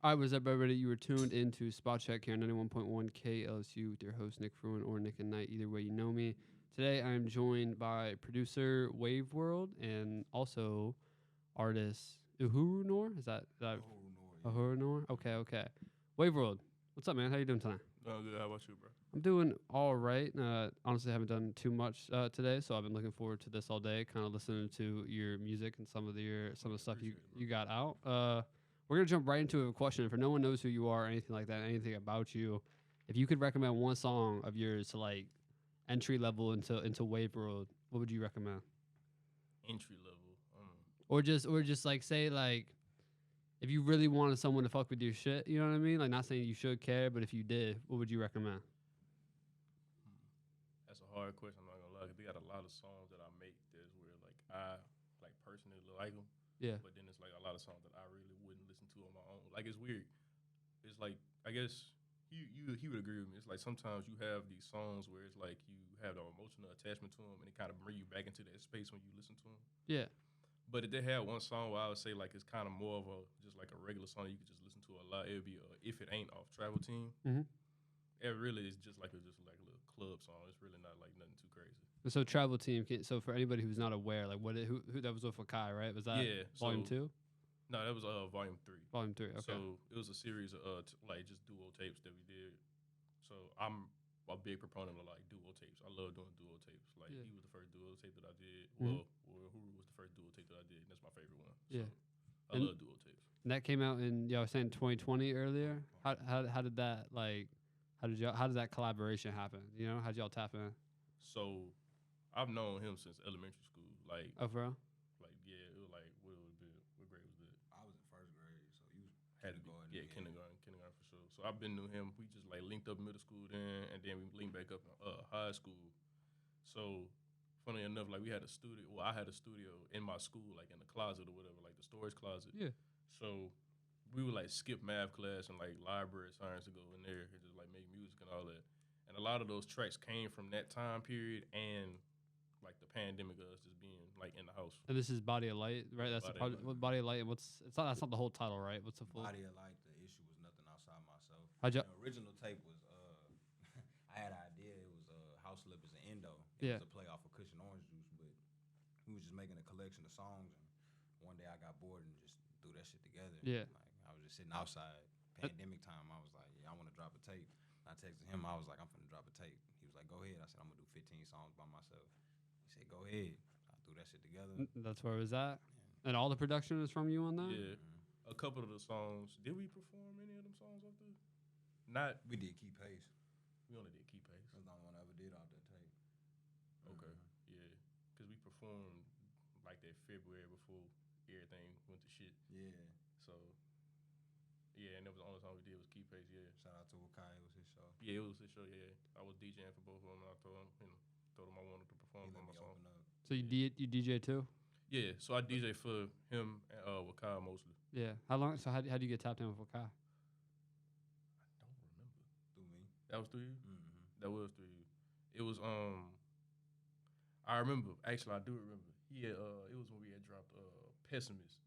All right, what's up, everybody? You were tuned into SpotCheck here on 91.1 KLSU with your host, Nick Frewin, or Nick and Knight. Either way, you know me. Today, I am joined by producer wavworld and also artist Uhuru. Is that Uhuru? Okay. wavworld, what's up, man? How you doing tonight? Oh, good. How about you, bro? I'm doing all right. Honestly, I haven't done too much today, so I've been looking forward to this all day, kind of listening to your music and some of the stuff you got out. We're gonna jump right into a question. For no one knows who you are or anything like that, anything about you, if you could recommend one song of yours to like entry level into Wave World, what would you recommend? Entry level, Or just like say like if you really wanted someone to fuck with your shit, you know what I mean? Like not saying you should care, but if you did, what would you recommend? That's a hard question. I'm not gonna lie. 'Cause they got a lot of songs that I make that's where like I like personally like them. Yeah. But then it's like a lot of songs that I really wouldn't listen to on my own. Like it's weird. It's like I guess he would agree with me. It's like sometimes you have these songs where it's like you have the emotional attachment to them, and it kind of bring you back into that space when you listen to them. Yeah. But if they had one song where I would say like it's kind of more of a just like a regular song you could just listen to a lot, it would be If It Ain't off Travel Team. Mm-hmm. It really is just like a little club song. It's really not like nothing too crazy. So Travel Team. So for anybody who's not aware, like who that was with Kai, right? Was that Volume 2? No, that was Volume 3. Volume 3. Okay. So it was a series of like just duo tapes that we did. So I'm a big proponent of like duo tapes. I love doing duo tapes. Like he was the first duo tape that I did. Mm-hmm. Well, Huru was the first duo tape that I did. And that's my favorite one. Yeah. So I love duo tapes. And that came out in I was saying 2020 earlier. How did that like? How did that collaboration happen? You know, how'd y'all tap in? So I've known him since elementary school. Like, oh, for real? Like, yeah, it was like, what grade was it? I was in first grade, so you had to go in. Yeah, kindergarten for sure. So I've been to him. We just like linked up in middle school then, and then we linked back up in high school. So funny enough, like we had a studio. Well, I had a studio in my school, like in the closet or whatever, like the storage closet. Yeah. So we would like skip math class and like library science to go in there and just like make music and all that. And a lot of those tracks came from that time period and like the pandemic of us just being like in the house. And this is Body of Light, right? That's Body of Light. And that's not the whole title, right? What's the full? Body of Light. The issue was nothing outside myself. The original tape was I had an idea. It was House Slippers and Endo. It Yeah. was a play off of Cushion Orange Juice, but we was just making a collection of songs. And one day I got bored and just threw that shit together. Yeah. Like I was just sitting outside, pandemic time. I was like, yeah, I want to drop a tape. I texted him. I was like, I'm finna drop a tape. He was like, go ahead. I said, I'm gonna do 15 songs by myself. He said, go ahead. I threw that shit together. That's where it was at. Yeah. And all the production is from you on that? Yeah. A couple of the songs. Did we perform any of them songs off there? Not. We did Keep Pace. We only did Keep Pace. That's the only one I ever did off that tape. Okay. Yeah. Because we performed like that February before everything went to shit. Yeah. So, yeah, and that was the only song we did was Keep Pace, yeah. Shout out to Wakai, it was his show. Yeah, it was his show, yeah. I was DJing for both of them, and I told him I wanted to perform on my song. So you DJ too? Yeah, so I DJ for him and Wakai mostly. Yeah. How long? So how do you get tapped in with Wakai? I don't remember. Through me. That was through you? Mm-hmm. That was through you. It was I remember. Actually, I do remember. Yeah, it was when we had dropped Pessimist.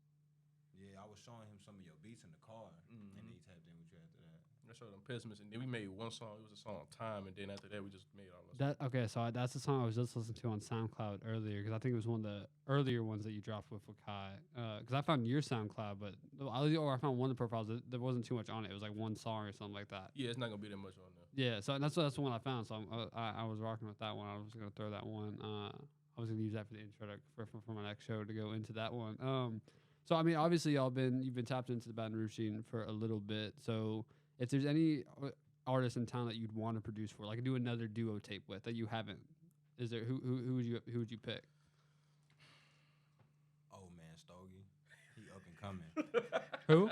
Yeah, I was showing him some of your beats in the car, and then he tapped in with you after that. I showed him Pessimist, and then we made one song. It was a song, Time, and then after that, we just made all those. Okay, so that's the song I was just listening to on SoundCloud earlier because I think it was one of the earlier ones that you dropped with Kai. Because I found your SoundCloud, but I found one of the profiles that there wasn't too much on it. It was like one song or something like that. Yeah, it's not gonna be that much on there. Yeah, so that's the one I found. So I was rocking with that one. I was gonna throw that one. I was gonna use that for the intro for my next show to go into that one. So I mean, obviously you've been tapped into the Baton Rouge scene for a little bit. So if there's any artists in town that you'd want to produce for, like do another duo tape with that you haven't, is there who would you pick? Old Man Stogie, he up and coming. Who?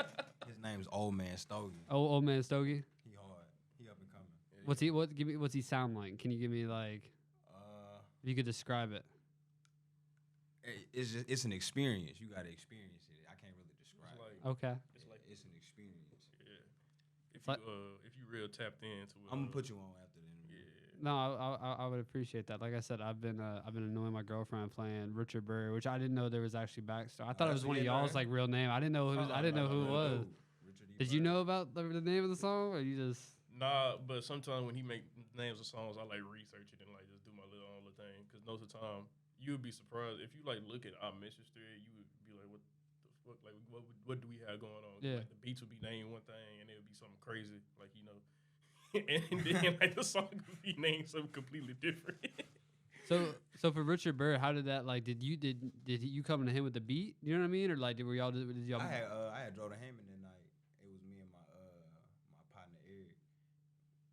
His name's Old Man Stogie. Old Man Stogie. He hard. He up and coming. Yeah. What's he sound like? Can you give me like? If you could describe it. It's an experience. You got to experience it. I can't really describe it. Okay. It's an experience. Yeah. If you real tapped into it, I'm gonna put you on after the interview. Yeah. No, I would appreciate that. Like I said, I've been annoying my girlfriend playing Richard Burr, which I didn't know there was actually backstory. I thought it was one of y'all's like real name. I didn't know who it was. Richard, Did you know about the name of the song, or you just? Nah, but sometimes when he make names of songs, I like research it and like just do my little own little thing. Because most of the time, you would be surprised if you like look at our message thread. You would be like, "What the fuck? Like, what do we have going on?" Yeah. Like, the beats would be named one thing, and it would be something crazy, like and then like the song would be named something completely different. So for Richard Burr, how did that like? Did you come to him with the beat? You know what I mean, or like did y'all? I had Jordan Hammond that night. It was me and my partner Eric,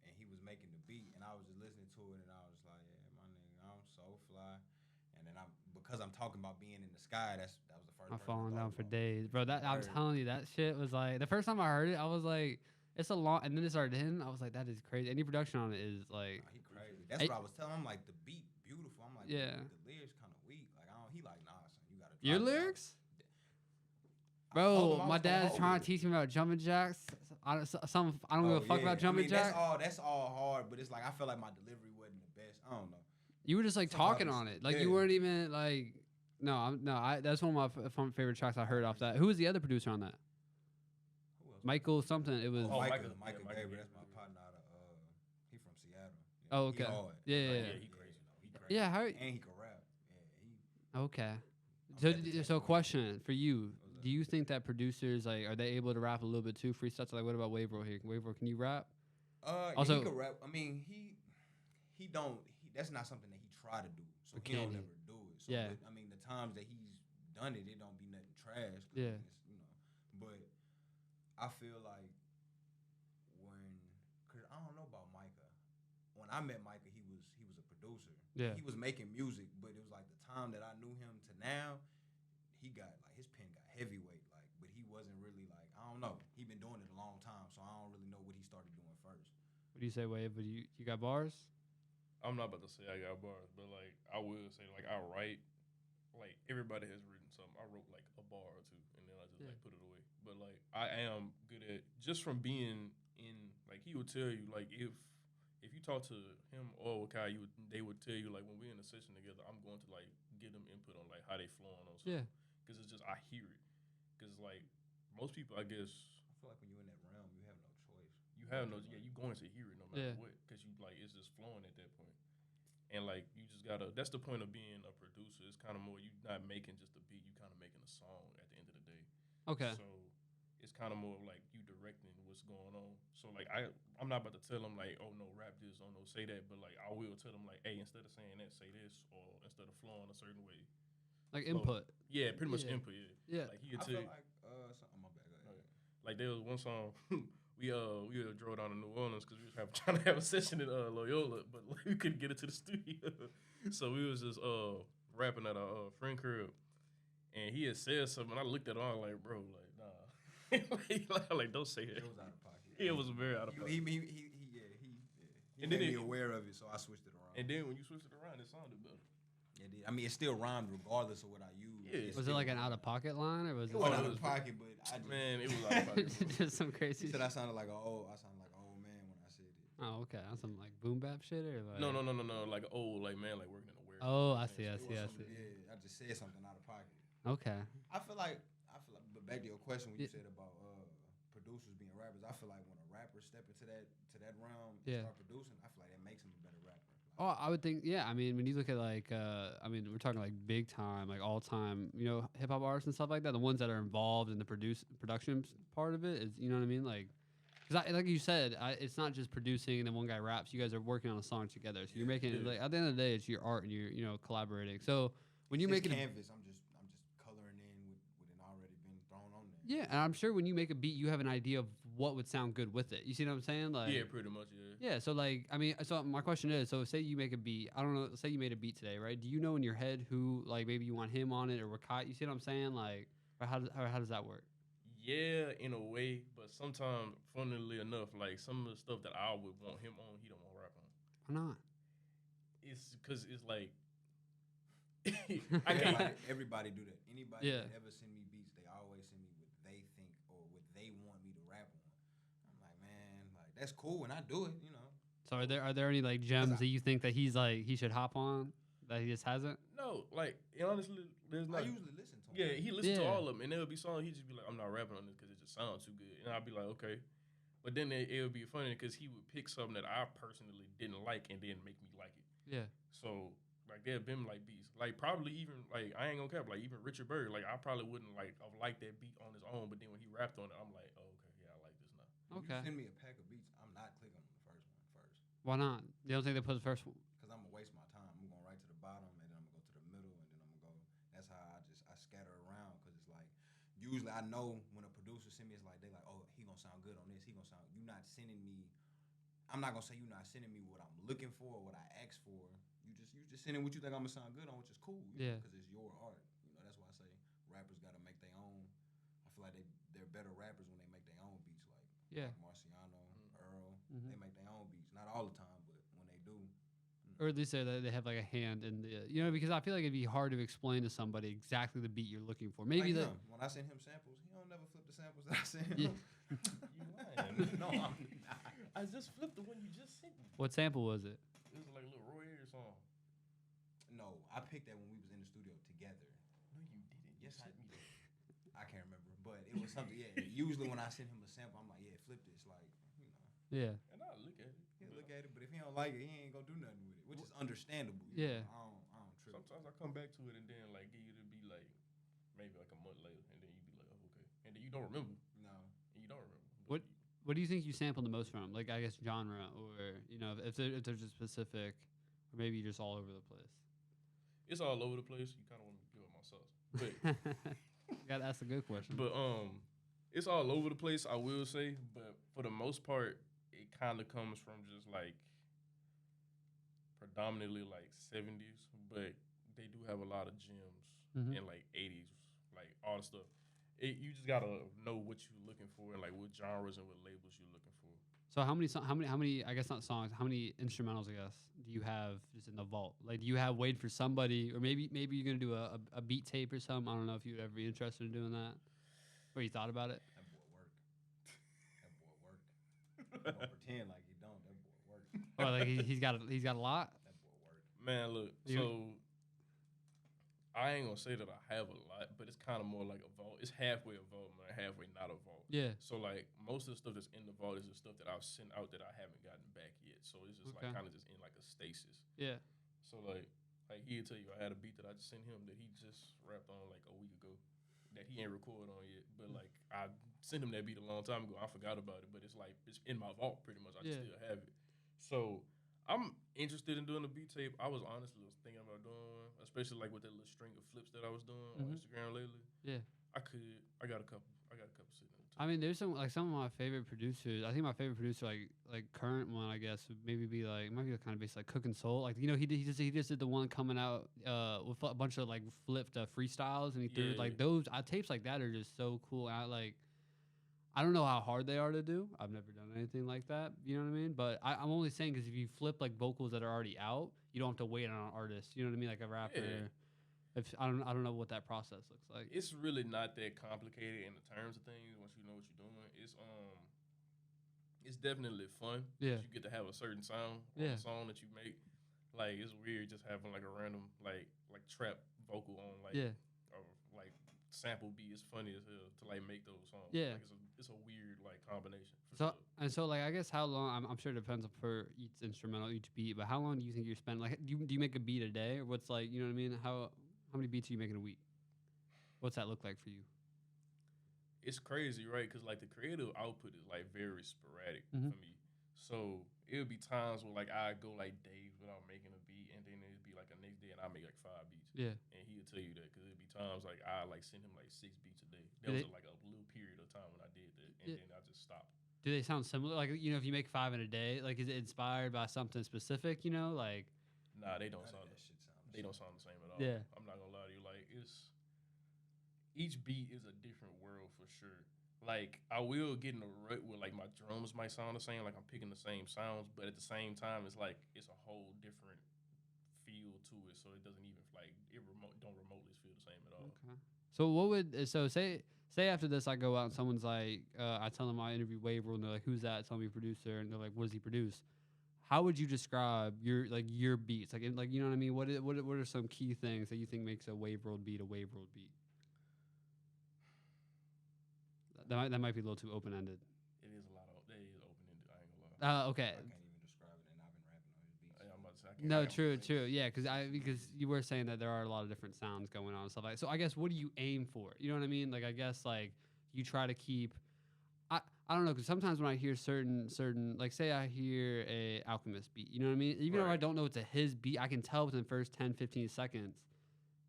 and he was making the beat, and I was just listening to it, and I was like, yeah, my nigga, I'm so fly. And then because I'm talking about being in the sky. That was the first. I'm falling down for days, bro. I'm telling you, that shit was like the first time I heard it, I was like, it's a long, and then it started hitting. I was like, that is crazy. Any production on it is like, he crazy. That's what I was telling him. Like the beat, beautiful. I'm like, yeah. The lyrics kind of weak. Like he like, nah, son, you gotta. Your lyrics? Bro, my dad's trying to teach me about jumping jacks. I don't give a fuck about jumping jacks. That's all hard, but it's like I feel like my delivery wasn't the best. I don't know. You were just like talking on it, like you weren't even like. That's one of my favorite tracks I heard off that. Who was the other producer on that? Who else? Michael something. It was Michael Gabriel. That's my partner out of he from Seattle. Oh, okay. He Yeah. He crazy though. He crazy. Yeah, and he can rap. Yeah, okay. So question for you: do you think that producers are they able to rap a little bit too freestyle? Like, what about wavworld here? Wavworld, can you rap? Also, he can rap. I mean, he don't. That's not something that he try to do. So he don't ever do it. So yeah. I mean, the times that he's done it, it don't be nothing trash. Yeah. But I feel like cause I don't know about Micah. When I met Micah, he was a producer. Yeah. He was making music, but it was like the time that I knew him to now, he got like his pen got heavyweight, like, but he wasn't really like, I don't know. He been doing it a long time, so I don't really know what he started doing first. What do you say, Wave? But you got bars? I'm not about to say I got bars, but like I will say like I write. Like everybody has written something. I wrote like a bar or two, and then I just like put it away. But like I am good at just from being in. Like he would tell you like if you talk to him or Kai, they would tell you like when we're in a session together, I'm going to like get them input on like how they flowing on something. Yeah. Because it's just I hear it. Because like most people, I guess. I feel like when you're in that realm, you have no choice. You have no. Yeah, you going to hear it no matter what. Because you like it's just flowing at that point. And like you just gotta. That's the point of being a producer. It's kind of more you not making just a beat. You kind of making a song at the end of the day. Okay. So it's kind of more like you directing what's going on. So like I'm not about to tell them like, oh no, rap this, oh no, say that. But like I will tell them like, hey, instead of saying that, say this, or instead of flowing a certain way. Like input. Yeah, pretty much input. Yeah. Like he could tell. I feel like something. My bad. Like there was one song. We drove down to New Orleans because we was trying to have a session in Loyola, but like, we couldn't get it to the studio. So we was just rapping at our friend crib, and he had said something. And I looked at him, I was like, bro, like nah, like don't say that. It was out of pocket. It was very out of pocket. He made me aware of it, so I switched it around. And then when you switched it around, it sounded better. It did. I mean, it still rhymed regardless of what I used. Yeah. Was it like an out of pocket line, or was it? It wasn't out of pocket, but it was out of pocket. Just some crazy. He said I sounded like an old man when I said it. Oh, okay. On some like boom bap shit or like. No. Like old, like man, like working in a warehouse. Oh, I see. Yeah, I just said something out of pocket. Okay. I feel like, but back to your question when you said about producers being rappers, I feel like when a rapper step into that realm and start producing, I feel like that makes him a better rapper. Oh, I would think, yeah. I mean, when you look at like, we're talking like big time, like all time, hip hop artists and stuff like that. The ones that are involved in the production part of it is, you know what I mean? Like, because like you said, it's not just producing and then one guy raps. You guys are working on a song together, so you're making it. Like at the end of the day, it's your art and you're collaborating. So when you make it canvas, I'm just coloring in with it already been thrown on there. Yeah, and I'm sure when you make a beat, you have an idea of what would sound good with it. You see what I'm saying? Like, yeah, pretty much, yeah. Yeah, so like, I mean, so my question is, so say you make a beat, I don't know, say you made a beat today, right? Do you know in your head who, like, maybe you want him on it or Rakai? You see what I'm saying? Like, or how does that work? Yeah, in a way, but sometimes, funnily enough, like, some of the stuff that I would want him on, he don't want to rap on. Why not? It's because it's like, everybody do that. Anybody that ever send me beats, they always send me what they think or what they want me to rap on. I'm like, man, like that's cool when I do it, So are there any like gems that you think that he's like he should hop on that he just hasn't? No, like honestly, there's not. I usually listen to him. Yeah, he listens to all of them, and there would be songs he just be like, I'm not rapping on this because it's just just sound too good. And I'd be like, okay. But then it would be funny because he would pick something that I personally didn't like and then make me like it. Yeah. So like there have been like beats, like probably even like I ain't gonna cap, like even Richard Berry, like I probably wouldn't like have liked that beat on his own, but then when he rapped on it, I'm like, oh, okay, yeah, I like this now. If Okay. you send me a pack of beats, I'm not clicking on the first one first. Why not? You don't think they put the first one? Because I'm gonna waste my time. I'm going right to the bottom, and then I'm gonna go to the middle, and then I'm gonna go. That's how I scatter around. Because it's like usually I know when a producer send me, it's like they like, oh, he gonna sound good on this. He gonna sound. You not sending me. I'm not gonna say you not sending me what I'm looking for, or what I asked for. You just sending what you think I'm gonna sound good on, which is cool. Yeah. Because it's your art. You know, that's why I say rappers gotta make their own. I feel like they're better rappers when they make their own beats. Like Marciano, Earl, they make their own beats. Not all the time, but when they do. Or at least they have like a hand in the, you know, because I feel like it'd be hard to explain to somebody exactly the beat you're looking for. Maybe like when I send him samples, he don't never flip the samples that I send him. You lying? No, I'm not. I just flipped the one you just sent me. What sample was it? It was like a little Roy Ayers song. No, I picked that when we was in the studio together. No, you didn't. Yes, I did. I can't remember, but it was something. Yeah, usually when I send him a sample, I'm like, yeah, flip this, like, you know. Yeah. And I look at it. He'll look at it, but if he don't like it, he ain't gonna do nothing with it, which is understandable. Yeah. Know? I don't trip. Sometimes I come back to it and then like give you to be like maybe like a month later, and then you be like, oh, okay, and then you don't remember. No. And you don't remember. What do you think you sample the most from? Like, I guess genre, or, you know, if there's a specific, or maybe you're just all over the place. It's all over the place. You kind of want me to give up my sauce, but you gotta ask a good question. But it's all over the place. I will say, but for the most part, it kind of comes from just like predominantly like 70s, but they do have a lot of gems in like 80s, like all the stuff. You just gotta know what you're looking for and like what genres and what labels you're looking for. So how many? I guess not songs. How many instrumentals? I guess do you have just in the vault? Like, do you have Wait for Somebody, or maybe you're gonna do a beat tape or something? I don't know if you'd ever be interested in doing that, or you thought about it. That boy work. That boy pretend like he don't. That boy work. Oh, like he's got a lot. That boy work. Man, look. So I ain't gonna say that I have a lot, but it's kind of more like a vault. It's halfway a vault, man, halfway not a vault. Yeah. So like most of the stuff that's in the vault is the stuff that I've sent out that I haven't gotten back yet. So it's just like kind of just in like a stasis. Yeah. So like he'll tell you I had a beat that I just sent him that he just rapped on like a week ago that he ain't recorded on yet. But like I sent him that beat a long time ago. I forgot about it, but it's like it's in my vault pretty much. I still have it. So I'm interested in doing a beat tape. I was honestly thinking about doing one, especially like with that little string of flips that I was doing on Instagram lately. Yeah. I got a couple sitting on the I mean, there's some of my favorite producers. I think my favorite producer, like current one, I guess, would maybe be like, might be kind of based like Cook and Soul. Like, you know, he just did the one coming out with a bunch of like flipped freestyles, and he threw like those tapes like that are just so cool. I don't know how hard they are to do. I've never done anything like that. You know what I mean? But I'm only saying because if you flip like vocals that are already out, you don't have to wait on an artist. You know what I mean? Like a rapper. Yeah. I don't know what that process looks like. It's really not that complicated in the terms of things once you know what you're doing. It's definitely fun. Yeah. You get to have a certain sound on the song that you make. Like it's weird just having like a random like trap vocal on like like sample beat. It's funny as hell to like make those songs. Yeah. Like, it's a weird like combination. So like I guess how long I'm sure it depends for each instrumental, each beat, but how long do you think you spend? Like do you make a beat a day, or what's like, you know what I mean? How many beats are you making a week? What's that look like for you? It's crazy, right? Because like the creative output is like very sporadic for me. So it would be times where like I go like days without making a beat, and then it'd be like a next day and I make like 5 beats. Yeah. And he'll tell you that because it'd be times like I like send him like 6 beats a day. That was like a little period of time when I did that, and then I just stopped. Do they sound similar? Like, you know, if you make 5 in a day, like is it inspired by something specific? You know, like. Nah, they don't sound. They don't sound the same at all. Yeah. I'm not gonna lie to you. Like each beat is a different world for sure. Like I will get in a rut where like my drums might sound the same, like I'm picking the same sounds, but at the same time, it's like it's a whole different feel to it. So it doesn't even like don't remotely feel the same at all. Okay. So say after this I go out and someone's like, I tell them I interview wavworld, and they're like, who's that? Tell me a producer, and they're like, what does he produce? How would you describe your beats? Like you know what I mean? What are some key things that you think makes a wavworld beat a wavworld beat? That might be a little too open ended. It is a lot of. That is open ended. I ain't gonna lie. Okay. I can't even describe it, and I've been rapping on his beats. Yeah, I'm about to say, I can't- No, I can't- true. Yeah, because you were saying that there are a lot of different sounds going on and stuff like. So I guess what do you aim for? You know what I mean? Like I guess like you try to keep. I don't know, because sometimes when I hear certain like say I hear a Alchemist beat, you know what I mean? Even though I Right. don't know it's a his beat, I can tell within the first 10, 15 seconds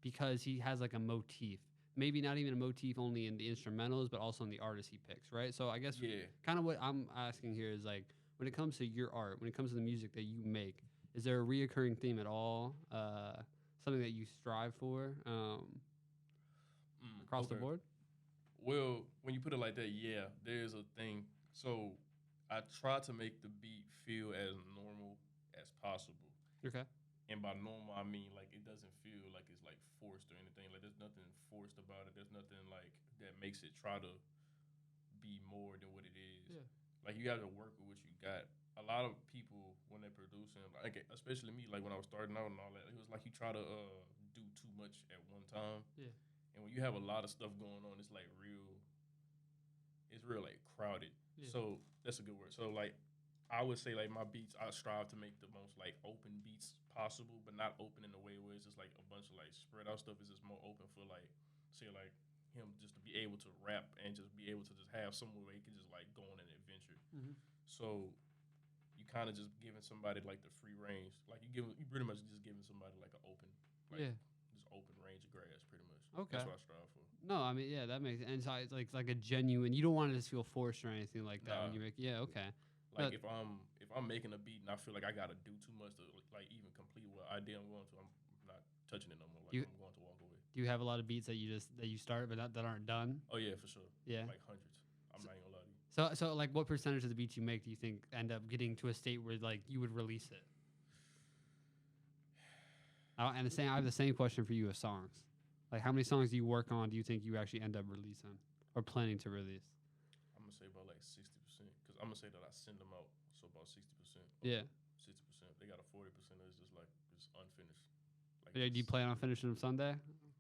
because he has like a motif. Maybe not even a motif only in the instrumentals, but also in the artists he picks, right? So I guess Yeah. kind of what I'm asking here is like when it comes to your art, when it comes to the music that you make, is there a reoccurring theme at all? Something that you strive for across the Okay. board? Well, when you put it like that, yeah, there's a thing. So I try to make the beat feel as normal as possible. Okay. And by normal, I mean like it doesn't feel like it's like forced or anything. Like there's nothing forced about it. There's nothing like that makes it try to be more than what it is. Yeah. Like you have to work with what you got. A lot of people when they're producing, like especially me, like when I was starting out and all that, it was like you try to do too much at one time. Yeah. And when you have a lot of stuff going on, it's like it's real like crowded. Yeah. So that's a good word. So like I would say like my beats, I strive to make the most like open beats possible, but not open in a way where it's just like a bunch of like spread out stuff. It's just more open for like say like him just to be able to rap and just be able to just have somewhere where he can just like go on an adventure. Mm-hmm. So you kind of just giving somebody like the free range, like you pretty much just giving somebody like an open, like just open range of grass, pretty much. Okay. That's what I strive for. No, I mean, yeah, that makes and so it's like a genuine. You don't want to just feel forced or anything like that when Nah. you make. Yeah, okay. Like But- if I'm making a beat and I feel like I gotta do too much to like even complete what idea I'm going to, I'm not touching it no more. Like You- I'm going to walk away. Do you have a lot of beats that you start but that aren't done? Oh yeah, for sure. Yeah. Like hundreds. I'm not even gonna lie to you. So like, what percentage of the beats you make do you think end up getting to a state where like you would release it? And I have the same question for you with songs. Like, how many songs do you work on? Do you think you actually end up releasing or planning to release? I'm gonna say about like 60%, because I'm gonna say that I send them out, so about 60%. Yeah. 60%. They got a 40% that's just like just unfinished. Like Do you plan on finishing them Sunday,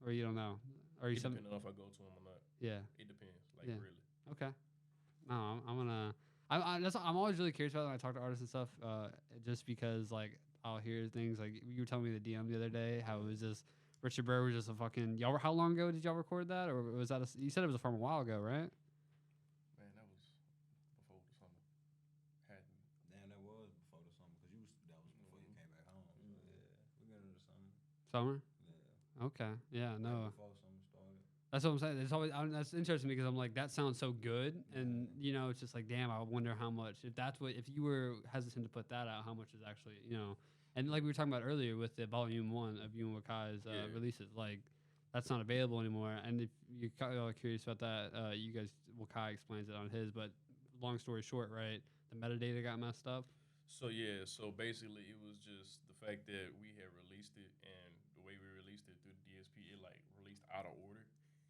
or you don't know? Or you it some? depends on if I go to them or not. Yeah. It depends. Like Yeah. really. Okay. No, I'm gonna. I'm always really curious about it when I talk to artists and stuff. Just because like I'll hear things like you were telling me the DM the other day how it was just Richard Burr was just a fucking y'all. How long ago did y'all record that, or was that you said it was from a while ago, right? Man, that was before the summer. Had to be. Damn, that was before the summer, because that was before you came back home. So, yeah, we got into summer. Summer. Yeah. Okay. Yeah. Right No. before summer started. That's what I'm saying. It's always that's interesting because I'm like that sounds so good, and you know it's just like damn. I wonder how much if you were hesitant to put that out, how much is actually and like we were talking about earlier with the volume 1 of you and Wakai's releases, like that's not available anymore. And if you're curious about that, you guys Wakai explains it on his. But long story short, right? The metadata got messed up. So yeah, so basically it was just the fact that we had released it, and the way we released it through the DSP, it like released out of order.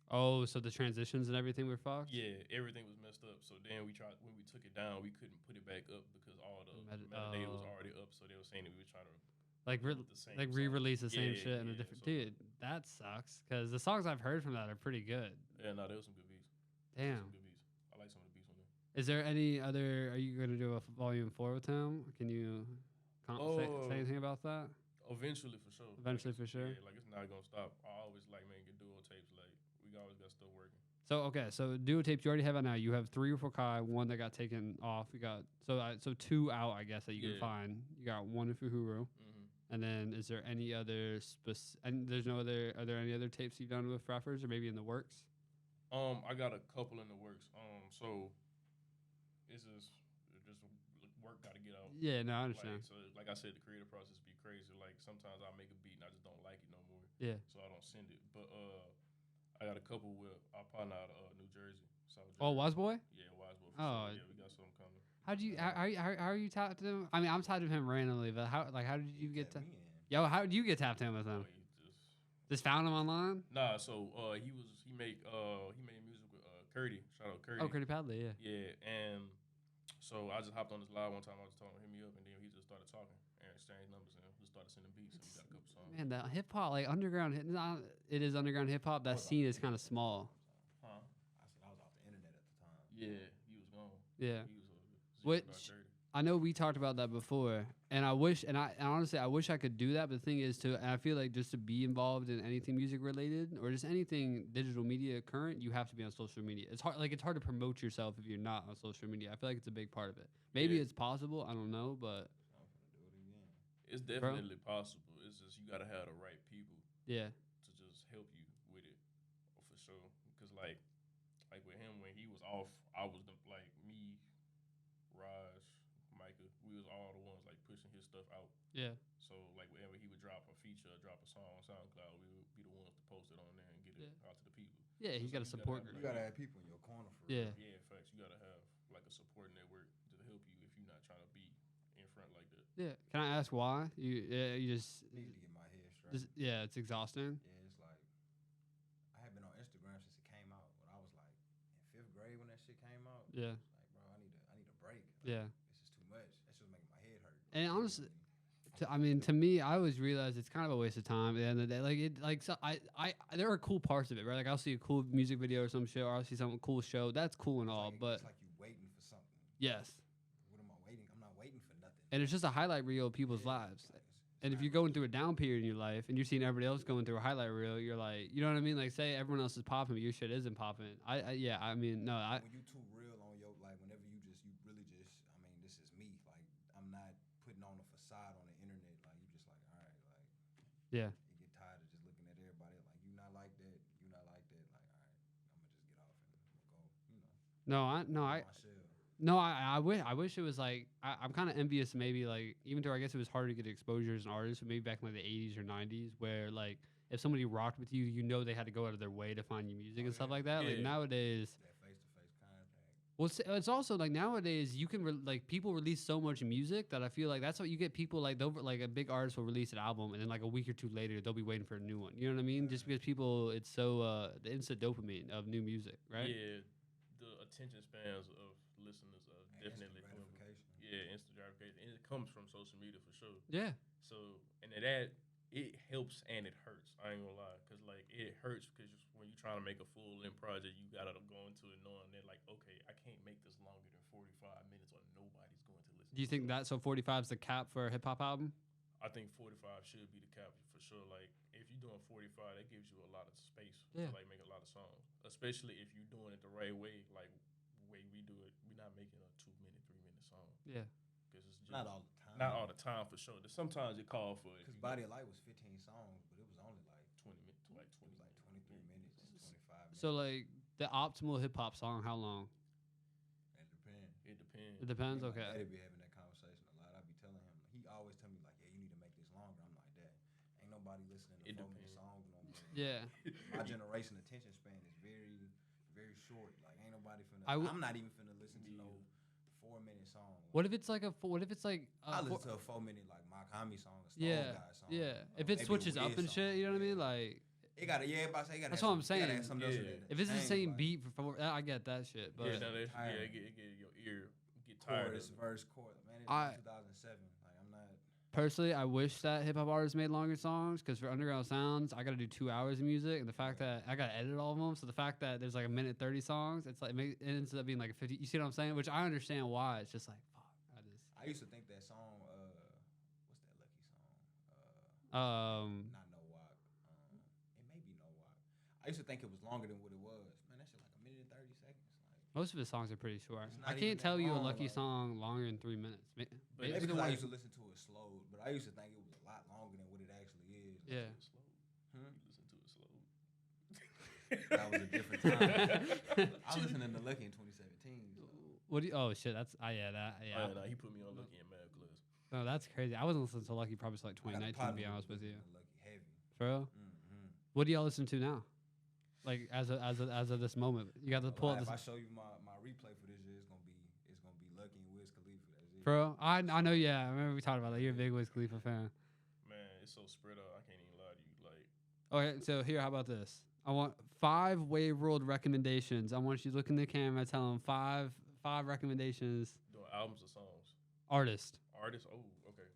Oh, so the transitions and everything were fucked? Yeah, everything was messed up. So then when we took it down, we couldn't put it back up because all the metadata was already up. So they were saying that we were trying to like put the same song. re-release the same Yeah, shit in a yeah, different. so- Dude, that sucks because the songs I've heard from that are pretty good. Yeah, no, there was some good beats. Damn. Some good beats. I like some of the beats on there. Is there any other? Are you going to do a volume 4 with him? Can you say anything about that? Eventually, for sure. Eventually, Like, for sure. Yeah, like it's not gonna stop. I always like making duo tapes. Like we always got stuff working. So okay, so duo tapes you already have out now. You have 3 for Kai, 1 that got taken off. You got so 2 out, I guess that you can Yeah. find. You got 1 for Huru, and then is there any other and there's no other? Are there any other tapes you've done with rappers or maybe in the works? I got a couple in the works. So it's just work got to get out. Yeah, no, I understand. Like, so like I said, the creative process be crazy. Like sometimes I make a beat and I just don't like it no more. Yeah. So I don't send it. But I got a couple with our partner out of New Jersey. South Jersey. Oh, Wasboy? Yeah, Wiseboro. Oh. Yeah, we got something coming. How do you how are you tapped to him? I mean, I'm tapped to him randomly, but how did you get to? Me in. Yo, how did you get tapped in with him? Just found him online? Nah, so he made music with Curdy. Shout out Curdy. Oh, Curdy Padley, yeah. Yeah, and so I just hopped on this live one time. I was telling him, hit me up, and then he just started talking and exchanged numbers, and just started sending beats, and we got a couple songs. Man, that hip hop, like underground, it is underground hip hop. That scene is kind of small. Huh? I said I was off the internet at the time. Yeah, he was gone. Yeah. He was a Which 0 30. I know we talked about that before, and I wish, and honestly, I wish I could do that. But the thing is, and I feel like just to be involved in anything music related or just anything digital media current, you have to be on social media. It's hard, like it's hard to promote yourself if you're not on social media. I feel like it's a big part of it. Maybe Yeah. it's possible. I don't know, but I'm gonna do it again. It's definitely possible. It's just you gotta have the right people yeah, to just help you with it, for sure. Because like with him when he was off, I was like me, Raj, Micah. We was all the ones like pushing his stuff out. yeah, So like whenever he would drop a feature, drop a song on SoundCloud, we would be the ones to post it on there and get it out to the people. yeah. He's got a support You group. gotta have people in your corner for Yeah. real. Yeah, in fact, you gotta have like a support network to help you if you're not trying to be in front like that. Yeah. Can I ask why you just, Need to get my head straight. yeah, it's exhausting. Yeah, it's like I had been on Instagram since it came out, but I was like in 5th grade when that shit came out. Yeah, Like, bro, I need a break. Like, yeah. this is too much. That's just making my head hurt. And honestly, I mean, to me, I always realize it's kind of a waste of time at the end of the day. Like it, like so there are cool parts of it, right? Like I'll see a cool music video or some shit, or I'll see some cool show. That's cool and all, but it's like you waiting for something. yes, What am I waiting? I'm not waiting for nothing. and it's just a highlight reel of people's lives. It's And if you're going through a down period in your life and you're seeing everybody else going through a highlight reel, you're like, you know what I mean? Like, say everyone else is popping, but your shit isn't popping. Yeah, I mean, no, when you too real on your like, whenever you really just, I mean, this is me. Like, I'm not putting on a facade on the internet. Like, you just like, all right, like, yeah, you get tired of just looking at everybody like, you not like that, you not like that. Like, all right, I'm gonna just get off and I'm gonna go, you know. My shell. no, I wish it was like, I'm kind of envious maybe like, even though I guess it was harder to get exposure as an artist, but maybe back in like the 80s or 90s where like, if somebody rocked with you, you know they had to go out of their way to find your music and stuff like that. Like Yeah. nowadays, That face-to-face contact. well, it's also like nowadays you can like people release so much music that I feel like that's what you get people like they'll like a big artist will release an album and then like a week or two later they'll be waiting for a new one. You know what I mean? Just because people, it's so the instant dopamine of new music, right? Yeah, the attention spans of listeners are And definitely instant gratification. Yeah, instant gratification, and it comes from social media for sure. Yeah, So, and that it helps and it hurts. I ain't gonna lie, cause like it hurts because when you're trying to make a full length project, you gotta go into it knowing that like, okay, I can't make this longer than 45 minutes, or nobody's going to listen. do you think that so 45 is the cap for a hip hop album? I think 45 should be the cap for sure. Like if you're doing 45, that gives you a lot of space Yeah. to like make a lot of songs, especially if you're doing it the right way, like way we do it. We're not making a 2-minute, 3-minute song Yeah, because it's just Not all the time. Not all the time for sure. Sometimes it call for it. Because Body of Light was 15 songs, but it was only like 20 minutes, like it 20 was like 23 minutes and 25 minutes. so like the optimal hip hop song, how long? It depends. It depends. It depends. My Okay. daddy be having that conversation a lot. I be telling him. He always tell me like, "Yeah, you need to make this longer." I'm like, "Dad, ain't nobody listening to It 4-minute depends. songs no more." Yeah, My generation attention span is very, very short. Like, ain't nobody finna. I'm not even finna listen to no 4-minute song. what if it's like what if it's like I listen to a 4-minute like Makami song, a Stone yeah, Guy song. yeah. or If it maybe a switches up Wiz and shit, song. you know what I mean? Yeah. Like It gotta, yeah, but I say it gotta. That's have what I'm some- it gotta saying. have something else Yeah. with it. if it's the Change, same like, beat for 4, I get that shit. But Yeah, no, it tired. get your ear get tired of chorus, it. verse, chorus. Man, it's I- 2007. Like, I'm not. personally, I wish that hip hop artists made longer songs because for underground sounds, I got to do 2 hours of music, and the fact that I got to edit all of them, so the fact that there's like a minute 30 songs, it's like it ends up being like a 50. You see what I'm saying? Which I understand why. It's just like fuck. I used to think that song. What's that Lucky song? Not No Walk. It may be No Walk. I used to think it was longer than what it was. Man, that shit like a minute and 30 seconds. Like, most of his songs are pretty short. It's I not can't even tell that you a long, lucky like- song longer than 3 minutes. But Maybe maybe the because I one- used to listen to it slow, but I used to think it was a lot longer than what it actually is. Like, yeah. Slow. Hmm? You listen to it slow. That was a different time. I was listening to Lucky in 2017. So. What do you? Oh shit, that's yeah that yeah. Oh, no, he put me on Lucky and Mad Class. No, that's crazy. I wasn't listening to Lucky probably till like I got a 2019 to partner be who honest was with you. listening to Lucky heavy. For real? Mm-hmm. What do y'all listen to now? Like as of this moment, you got to pull up If this. I show you my replay for this year, it's gonna be Lucky and Wiz Khalifa. That's it. For real? I know. Yeah, I remember we talked about that. You're a big Wiz Khalifa fan. Man, it's so spread out. I can't even lie to you. Like, Okay, so here, how about this? I want 5 wavworld recommendations. I want you to look in the camera, tell them five recommendations. doing albums or songs. Artist. Artists. Oh, okay.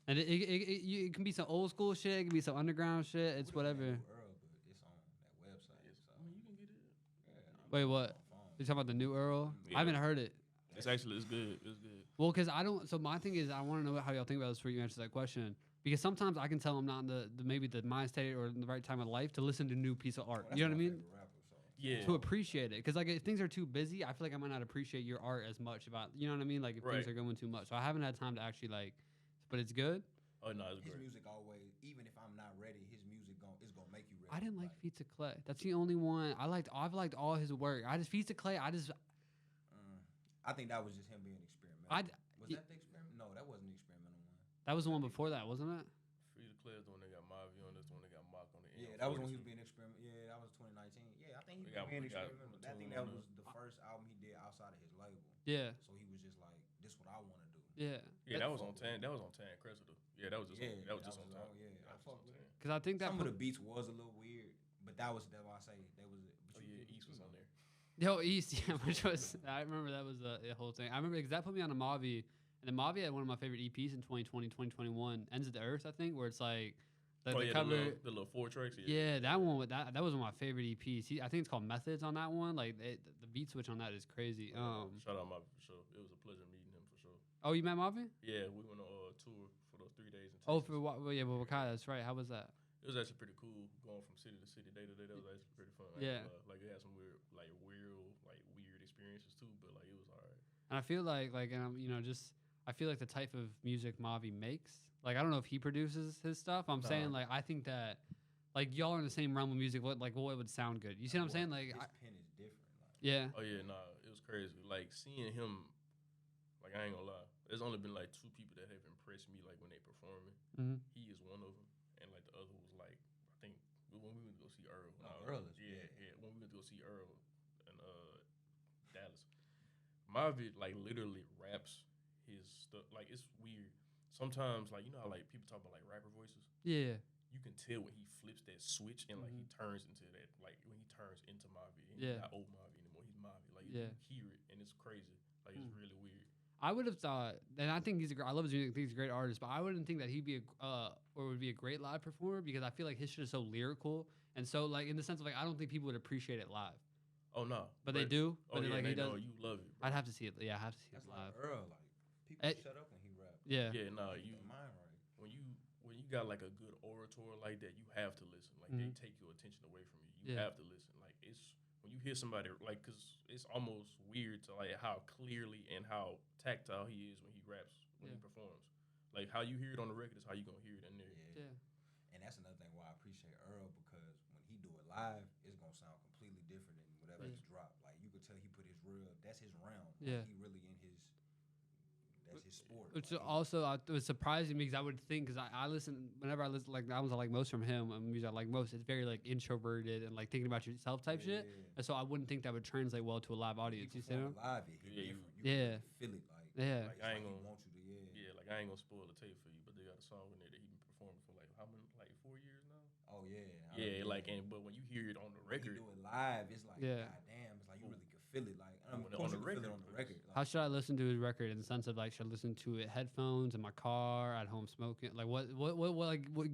And it can be some old school shit. It can be some underground shit. It's We done whatever. had Earl, but it's on that website. Yes. So. I mean, you can get it. Yeah, I'm Wait, on what? my phone. You talking about the new Earl? Yeah. I haven't heard it. It's good. It's good. Well, because I don't. So my thing is, I want to know how y'all think about this before you answer that question. Because sometimes I can tell I'm not in the maybe the mind state or in the right time of life to listen to new piece of art. You know what I mean? Yeah. To appreciate it, because like if things are too busy, I feel like I might not appreciate your art as much. About you know what I mean? Like if things are going too much, so I haven't had time to actually like. But it's good. Oh no, it's his great. music always, even if I'm not ready, his music is gonna make you ready. I didn't like Feats of Clay. That's the only one I liked. I've liked all his work. Feats of Clay. I think that was just him being experimental. Was that the experiment? No, that wasn't the experimental one. That was the one before that, wasn't it? Feats of Clay is the one that got Mavi on. That's the one that got Mock on the end. Yeah, that was when he was being experimental. Yeah, that was 2019. Yeah, I think he was being experimental. I think that was the first album he did outside of his label. Yeah. So he was just like, "This is what I want to do." Yeah. Yeah, that was on Tan. That was on Tan Cressida. Yeah, that was just on, that was just on Tan. Yeah, I fuck with it. Because I think that some of the beats was a little weird, but that's why I say that was. Oh yeah, East was on there. Yo, East, yeah, which was I remember that was the whole thing. I remember because that put me on a Mavi, and then Mavi had one of my favorite EPs in 2020, 2021, Ends of the Earth, I think, where it's like the cover, the little 4 tracks. Yeah, that one that was one of my favorite EPs. I think it's called Methods on that one. Like the beat switch on that is crazy. Shout out Mavi for sure. It was a pleasure meeting him for sure. Oh, you met Mavi? Yeah, we went on a tour for those 3 days. Oh, for what? Well, yeah, well, Wakai, that's right. How was that? It was actually pretty cool going from city to city, day to day. That was actually pretty fun. Yeah, like it had some weird experiences too, but like it was alright. And I feel like I feel like the type of music Mavi makes. Like I don't know if he produces his stuff. I'm saying like I think that like y'all are in the same realm of music. What it would sound good. You see what I'm saying? Like his pen is different. Like, yeah. Oh yeah, nah, it was crazy. Like seeing him, like I ain't gonna lie. There's only been like 2 people that have impressed me like when they performing. Mm-hmm. He is one of them, and like the other was like I think when we went to go see Earl. Earl is when we went to go see Earl in Dallas, Mavi like literally raps his stuff. Like it's weird. Sometimes like you know how like people talk about like rapper voices. Yeah. You can tell when he flips that switch and like he turns into that like when he turns into Mavi. And yeah. He's not old Mavi anymore. He's Mavi. Like you hear it and it's crazy. Like it's really weird. I would have thought, and I think I love his music. I think he's a great artist, but I wouldn't think that he'd be would be a great live performer because I feel like his shit is so lyrical and so like in the sense of like I don't think people would appreciate it live. Oh no, but they do. Oh but yeah, like they he does. know you love it. Bro. I'd have to see it. Yeah, I have to see it live. Like Earl, like people shut up when he raps. Yeah. Yeah, no, you mind right. When you got like a good orator like that, you have to listen. Like they take your attention away from you. You have to listen. Like it's when you hear somebody like because it's almost weird to like how clearly and how tactile he is when he raps when he performs. Like how you hear it on the record is how you gonna hear it in there. Yeah. And that's another thing why I appreciate Earl because when he do it live, it's gonna sound completely different than whatever he's dropped. Like you could tell he put his that's his realm. Yeah. Like, he really in his. That's his sport. Which like, also it was surprising me because I would think because I listen whenever I listen like albums I like most from him and music I like most it's very like introverted and like thinking about yourself type shit and so I wouldn't think that would translate well to a live audience. You see what? Live, you feel it like Like I ain't like gonna want you to like I ain't gonna spoil the tape for you, but they got a song in there that he been performing for like how many like 4 years now. Oh yeah. Like but when you hear it on the record, when you do it live, it's like goddamn, it's like you really can feel it. Like on the record. Like, how should I listen to his record in the sense of like should I listen to it headphones in my car at home smoking like what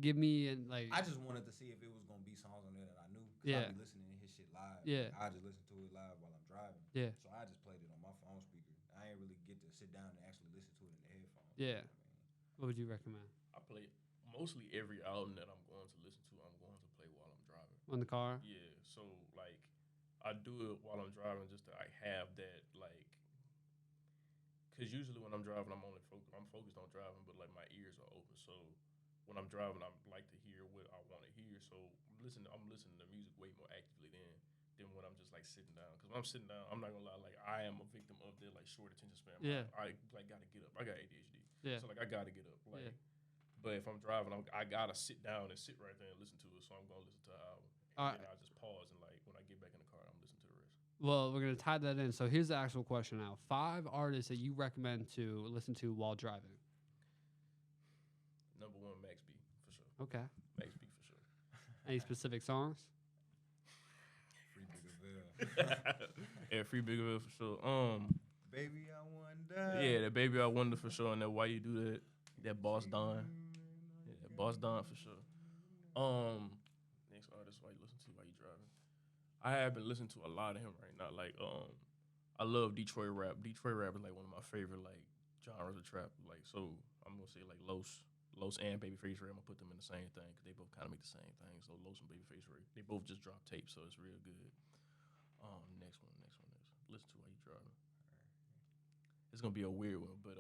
give me and like I just wanted to see if it was gonna be songs on there that I knew. I be listening to his shit live. Yeah. I just listen to it live while I'm driving. Yeah. So I just played it on my phone speaker. I ain't really get to sit down and actually listen to it in the headphones. Yeah. You know what I mean? What would you recommend? I play mostly every album that I'm going to listen to. I'm going to play while I'm driving. On the car? Yeah. So like, I do it while I'm driving just to like have that like, cause usually when I'm driving, I'm focused on driving, but like my ears are open. So when I'm driving, I like to hear what I want to hear. So I'm listening to music way more actively than when I'm just like sitting down. Cause when I'm sitting down, I'm not gonna lie, like I am a victim of the like short attention span. Yeah. I like gotta get up. I got ADHD. Yeah. So like I gotta get up. Like. But if I'm driving, I gotta sit down and sit right there and listen to it. So I'm gonna listen to an album, and then I just pause and like when I get back in the car, I'm listening to the rest. Well, we're gonna tie that in. So here's the actual question now: 5 artists that you recommend to listen to while driving. Number 1, Max B for sure. Okay. Max B for sure. Any specific songs? Free Biggerville. Yeah, Free Biggerville for sure. Baby, I wonder. Yeah, that Baby I Wonder for sure, and that Why You Do That. That Boss Don. Yeah, that Boss Don for sure. Next artist why you listen to while you driving. I have been listening to a lot of him right now. Like I love Detroit rap. Detroit rap is like one of my favorite like genres of trap. Like so, I'm gonna say like Los and Babyface Ray. I'm gonna put them in the same thing because they both kind of make the same thing. So Los and Babyface Ray, they both just dropped tape, so it's real good. Next one is listen to while you driving. It's gonna be a weird one, but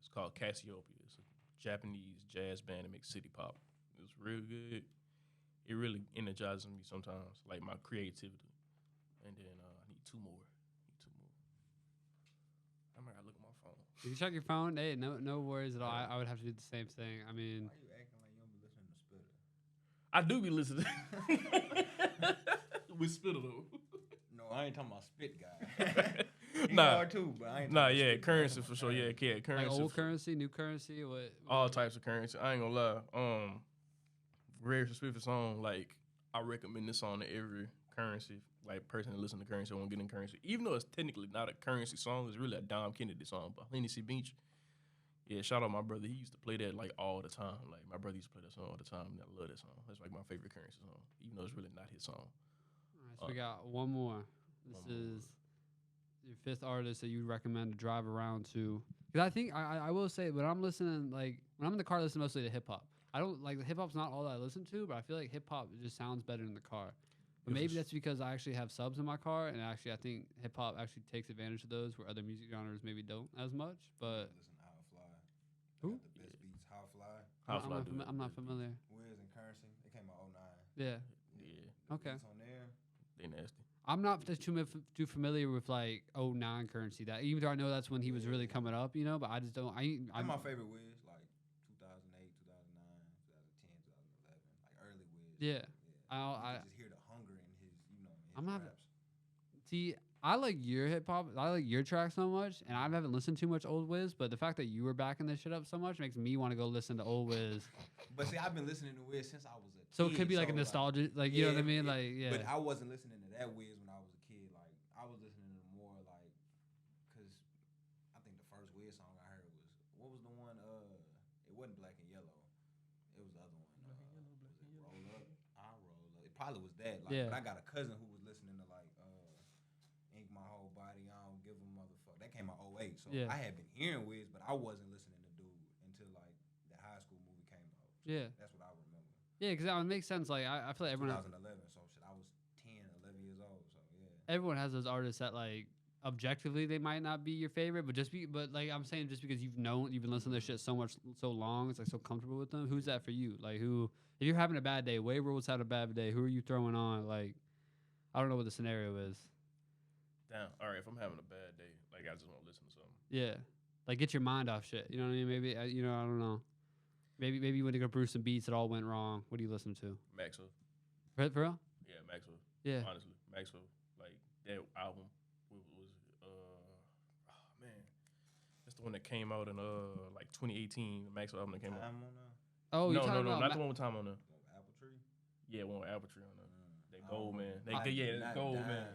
it's called Cassiopeia. It's a Japanese jazz band that makes city pop. It's real good. It really energizes me sometimes, like my creativity. And then I need two more. I might gotta look at my phone. You can check your phone. Hey, no worries at all. I would have to do the same thing. I mean, Why you acting like you don't be listening to Spitter? I do be listening. With Spitter though. No, I ain't talking about Spit guy. He Nah. hard too, but I ain't. Nah, talking yeah, about currency Spit for guy. sure. Yeah, currency. like old for- currency, new currency, what? all types of currency. I ain't gonna lie. Rare Swift song, like I recommend this song to every currency like person that listen to currency or want to get in currency. Even though it's technically not a currency song, it's really a Dom Kennedy song. But Hennessy Beach. Yeah, shout out my brother. He used to play that like all the time. Like my brother used to play that song all the time. And I love that song. That's like my favorite currency song, even though it's really not his song. All right, so we got one more. This is your fifth artist that you recommend to drive around to. Because I think I will say when I'm listening, like when I'm in the car, I listen mostly to hip hop. I don't like the hip hop's not all that I listen to, but I feel like hip hop just sounds better in the car. But maybe that's because I actually have subs in my car, and actually I think hip hop actually takes advantage of those where other music genres maybe don't as much. But Listen to How Fly. Who? Got the best beats. How Fly. I'm not familiar. Wiz and Currency. They came out 09. Yeah. Yeah, The Okay. beats on there. they nasty. I'm not too familiar with like '09 currency. That even though I know that's when he was really coming up, you know. But I just don't. They're I'm my favorite Wiz, like 2008, 2009, 2010, 2011, like early Wiz. Yeah. You I can just hear the hunger in his, in his I'm not- raps. see. I like your hip hop. I like your track so much, and I haven't listened too much old Wiz. But the fact that you were backing this shit up so much makes me want to go listen to old Wiz. But see, I've been listening to Wiz since I was a kid. So it could be like a nostalgia, like you know what I mean, like yeah. But I wasn't listening to that Wiz when I was a kid. Like I was listening to more like, cause I think the first Wiz song I heard was what was the one? It wasn't Black and Yellow. It was the other one. Roll Up. I Roll Up. It probably was that. Like, Yeah. But I got a cousin who was listening to like Ink My Whole Body. I don't give a motherfucker. That came out 08. So Yeah. I had been hearing Wiz, but I wasn't listening to Dude until like the High School movie came out. Yeah. That's what I remember. Yeah, because that would make sense. Like I feel like everyone 2011. So shit, I was 10, 11 years old. So yeah. everyone has those artists that like objectively they might not be your favorite, but like I'm saying just because you've been listening to their shit so long, it's like so comfortable with them. Who's that for you? Like who if you're having a bad day, wavworld's had a bad day, who are you throwing on? Like I don't know what the scenario is. Damn. All right, if I'm having a bad day, like I just want to listen to something. Yeah. Like get your mind off shit. You know what I mean? Maybe I don't know. Maybe you went to go brew some beats, it all went wrong. What do you listen to? Maxwell. For real? Yeah, Maxwell. Yeah. Honestly, Maxwell. Like that album was oh man, that's the one that came out in like 2018. The Maxwell album that came out. Time on Oh, No, you're talking about not the one with time on there. Apple Tree. Yeah, one with Apple Tree on there. That I Gold don't Man. know. It's Gold Man.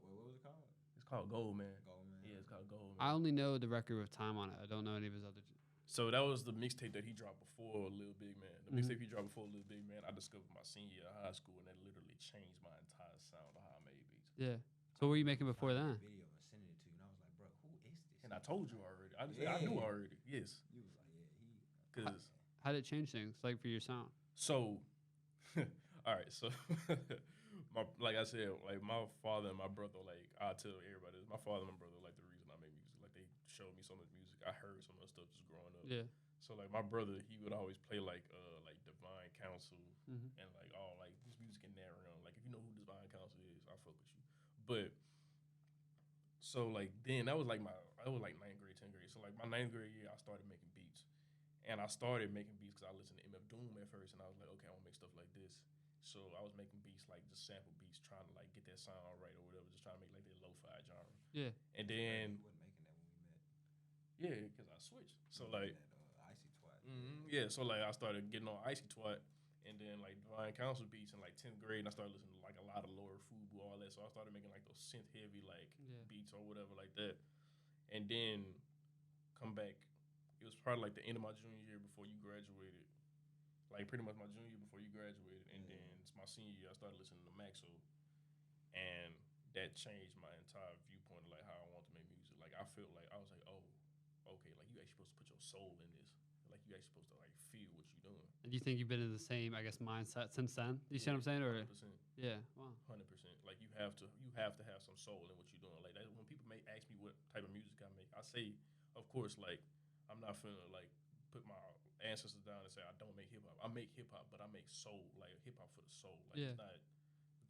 What was it called? It's called Gold Man. Gold Man. Yeah, it's called Gold Man. I only know the record with time on it. I don't know any of his other. So that was the mixtape that he dropped before Lil Big Man. The Mhm. mixtape he dropped before Lil Big Man, I discovered my senior year of high school, and that literally changed my entire sound of how I made beats. Yeah. So what were you making before then? Video and sending it to you, and I was like, bro, who is this? And I told you already. I knew Yeah. already. Yes, You was like, yeah, he. because How did it change things? Like for your sound? so, all right. So, like I said, like my father and my brother, like I tell everybody, this, my father and my brother, like the reason I make music, like they showed me so much music. I heard some of the stuff just growing up. Yeah. So like my brother, he would always play like Divine Council Mhm. and like all like this music in that realm. Like if you know who Divine Council is, I fuck with you. But so like then that was like ninth grade, 10th grade. So like my ninth grade year, I started making beats, and I started making beats because I listened to MF Doom at first, and I was like, okay, I want to make stuff like this. So I was making beats like just sample beats, trying to like get that sound right or whatever, just trying to make like that lo-fi genre. Yeah. And then You wasn't making that when we met. yeah, because I switched. So like. That icy twat. Yeah, so like I started getting on Icy Twat and then like Divine Council beats in like 10th grade, and I started listening to like a lot of Laura Fubu, all that. So I started making like those synth heavy like Yeah. beats or whatever like that. And then come back. It was probably like the end of my junior year before you graduated. Like pretty much my junior year before you graduated, and then it's my senior year I started listening to Maxo. And that changed my entire viewpoint of like how I want to make music. Like I feel like I was like, oh, okay, like you actually supposed to put your soul in this. Like you actually supposed to like feel what you're doing. And do you think you've been in the same, I guess, mindset since then? You see what I'm saying? Or 100%. yeah, wow. 100%. Like you have to have some soul in what you're doing. Like that, when people ask me what type of music I make, I say, of course, like I'm not finna like put my ancestors down and say I don't make hip hop. I make hip hop, but I make soul, like hip hop for the soul. Like Yeah. it's not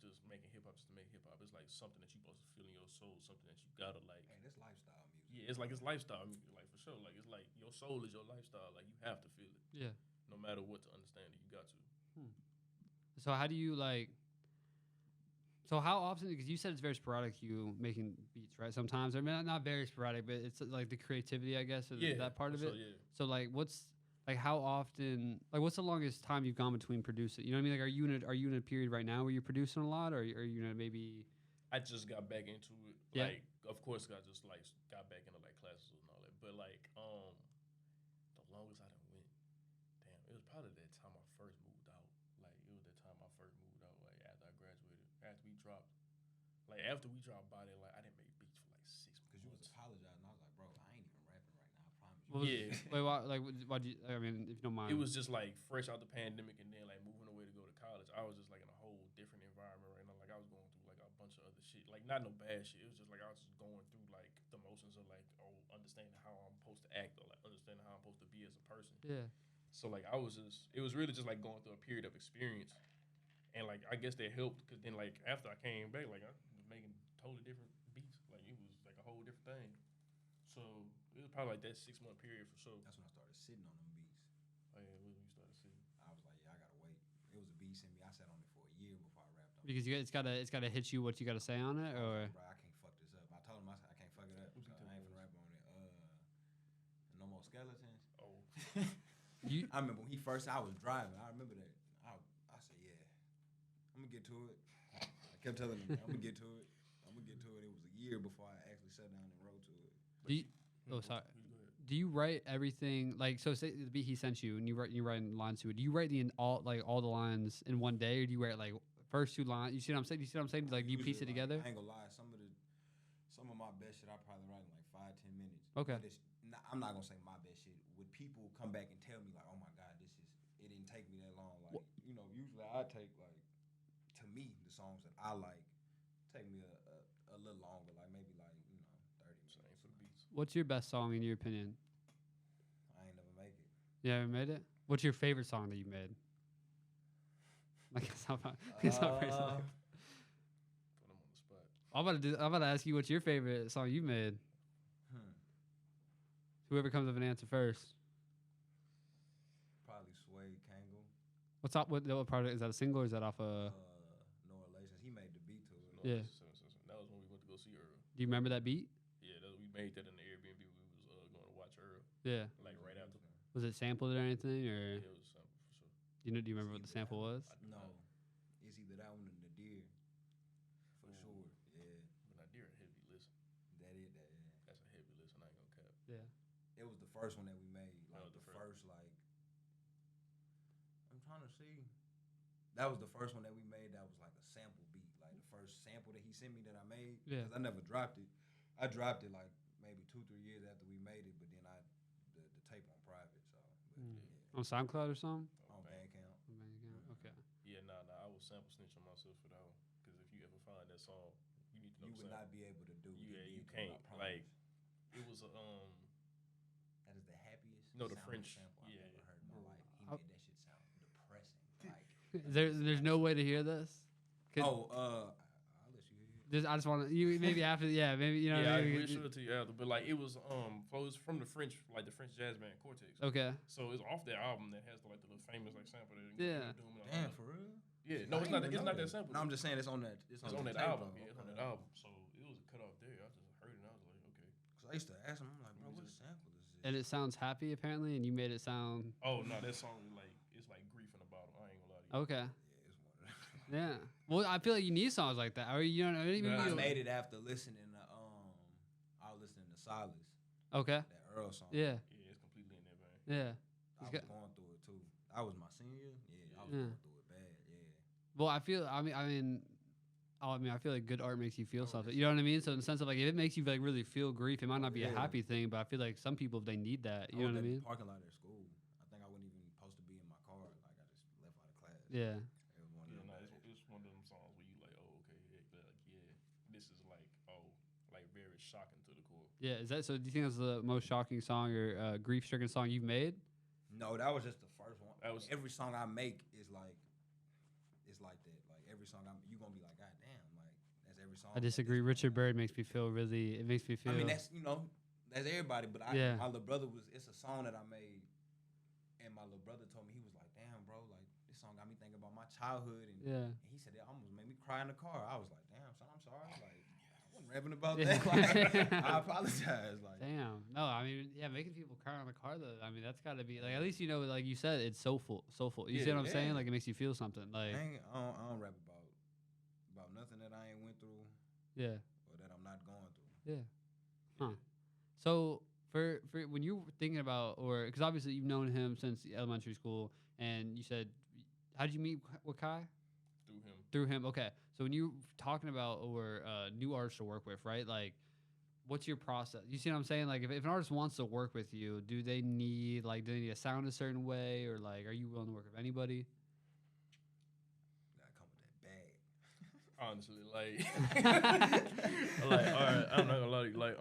just making hip hop just to make hip hop. It's like something that you're supposed to feel in your soul, something that you gotta like. Hey, that's lifestyle music. Yeah, it's like it's lifestyle music, like for sure. Like it's like your soul is your lifestyle. Like you have to feel it. Yeah. No matter what to understand it, you got to. So how do you like? So how often? Because you said it's very sporadic. You making beats, right? Sometimes, I mean, not very sporadic, but it's like the creativity, I guess, or that part of it. Yeah. So like, what's like how often? Like, what's the longest time you've gone between producing? You know what I mean? Like, are you in a period right now where you're producing a lot, or are you in a maybe? I just got back into it. Yeah. Like, of course, I just like got back into like classes and all that. But like, the longest I done went, damn, it was probably that time I first moved out. Like, it was that time I first moved out. Like after I graduated, after we dropped by there, like I didn't make beats for like 6 months. Because you was apologizing. I was like, bro, I ain't even rapping right now. I promise you. What was, Yeah. Wait, why? Like, why do you? I mean, if you don't mind. It was just like fresh out the pandemic and then like moving away to go to college. I was just like in a whole different environment right now. Like I was going through like a bunch of other shit. Like not no bad shit. It was just like I was just going through like the motions of like understanding how I'm supposed to act or like understanding how I'm supposed to be as a person. Yeah. So like it was really just like going through a period of experience. And like I guess that helped because then like after I came back, like I was making totally different beats. Like it was like a whole different thing. So it was probably like that 6 month period for sure. That's when I started sitting on them beats. Oh yeah, when you started seeing. I was like, yeah, I gotta wait. It was a beat in me. I sat on it for a year before I rapped on it. Because it's gotta hit you what you gotta say on it, or Bro, I can't fuck this up. I told him I can't fuck it up. Who's So he I ain't telling finna rap on it. No more skeletons. Oh, you. I remember when he first, I was driving. I remember that. I said, yeah, I'm gonna get to it. I kept telling him, I'm gonna get to it. I'm gonna get to it. It was a year before I actually sat down and wrote to it. Do you, oh, sorry. go ahead. Do you write everything like so? Say the beat he sent you, and you're writing lines to it. Do you write all the lines in one day, or do you write like first 2 lines? You see what I'm saying? You see what I'm saying? Like, do you piece it Usually, together? I ain't gonna lie. Some of my best shit I probably write in like 5-10 minutes. Okay. But I'm not gonna say my best shit. Would people come back and tell me like, oh my god, it didn't take me that long? Like, usually I take like, to me, the songs that I like take me a little longer, like maybe like 30 minutes. Same for the beats. What's your best song in your opinion? I ain't never make it. You ever made it? What's your favorite song that you made? Like it's not very Put song. them on the spot. I'm about to ask you what's your favorite song you made. Whoever comes with an answer first. Probably Sway Kangle. What's up? What project is that? A single or is that off a? No Relations. He made the beat to it. Yeah. That was when we went to go see Earl. Do you remember that beat? Yeah, we made that in the Airbnb. We was going to watch Earl. Yeah. Like right after. Was it sampled or anything, or Yeah, it was something for sure. do you remember what the sample was? No. It's either that one or Nadir. For sure. Yeah. But Nadir a heavy listen. That is. That's a heavy listen. I ain't gonna cap. Yeah. It was the first one that we made. Like Oh, the the first like. I'm trying to see. That was the first one that we made. That was like a sample beat. Like the first sample that he sent me that I made. Yeah. Because I never dropped it. I dropped it like maybe 2-3 years after we made it, but then the tape on private. So. But yeah. On SoundCloud or something? On Bandcamp. Okay. Yeah, nah. I was sample snitching myself for that one. Because if you ever find that song, you need to know You the would sample. not be able to do. Yeah, it you again, can't. I promise. Like, it was a That is the happiest. No, the sounding French. sample Yeah. I've ever heard in my life. He Oh. made that shit sound depressing. Like. There's no way to hear this. I'll let you hear it. I just want to you maybe after maybe you know yeah, maybe I'll show it to you after. But like it was from the French jazz band Cortex. okay. So it's off that album that has the little famous like sample that Yeah. Damn, for real? Yeah, no, it's not that sample. No, I'm just saying it's on that. It's on that tape, album. though. Yeah, it's on that album. So it was a cut off there. I just heard it and I was like, okay. Cause I used to ask him, I'm like, bro, what sample is this? And it sounds happy apparently, and you made it sound Oh no, that song is like it's like grief in the bottom. I ain't gonna lie to you. okay. Yeah, it's one of them. Yeah. Well, I feel like you need songs like that. Or you know, maybe Yeah. I you- made it after listening to I was listening to Silas, okay. that Earl song. Yeah. Yeah, it's completely in there, man. Yeah. I was going through it too. I was my senior. Yeah, I was Yeah. going through it bad. Yeah. Well, I feel. I mean, I mean, I feel like good art makes you feel Oh, something. that's- You know what I mean? So in the sense of like, if it makes you like really feel grief, it might not be a Yeah. happy thing, but I feel like some people they need that. You know what I mean? Parking lot at school. I think I wasn't even supposed to be in my car. Like I just left out of class. Yeah. It was one of Yeah, them no, days. it's one of them songs where you like, oh, okay, yeah, this is like, oh, like very shocking to the core. Yeah. Is that so? Do you think that's the most shocking song or grief-stricken song you've made? No, that was just the first one. That was- Every song I make is like, it's like that. Like every song you gonna be like, God damn, like that's every song. I disagree. Richard Bird makes me feel really. It makes me feel. I mean, that's that's everybody. But Yeah. my little brother it's a song that I made, and my little brother told me, he was like, damn, bro, like this song got me thinking about my childhood, and Yeah. he said it almost made me cry in the car. I was like, damn, son, I'm sorry. Like I wasn't rapping about Yeah. that. Like I apologize. Like Damn. No, I mean, yeah, making people cry on the car though. I mean, that's got to be like at least you know, like you said, it's soulful. You see Yeah, what I'm saying? yeah. Like it makes you feel something. Like I don't rap about nothing that I ain't went through yeah, or that I'm not going through. yeah. Huh. So for when you were thinking about, or because obviously you've known him since elementary school, and you said, how did you meet with Kai? Through him. Through him. Okay. So when you talking about or new artists to work with, right? Like, what's your process? You see what I'm saying? Like, if an artist wants to work with you, do they need to sound a certain way, or like, are you willing to work with anybody? Gotta come with that bag. Honestly, like, all right, I'm not gonna lie to you, like,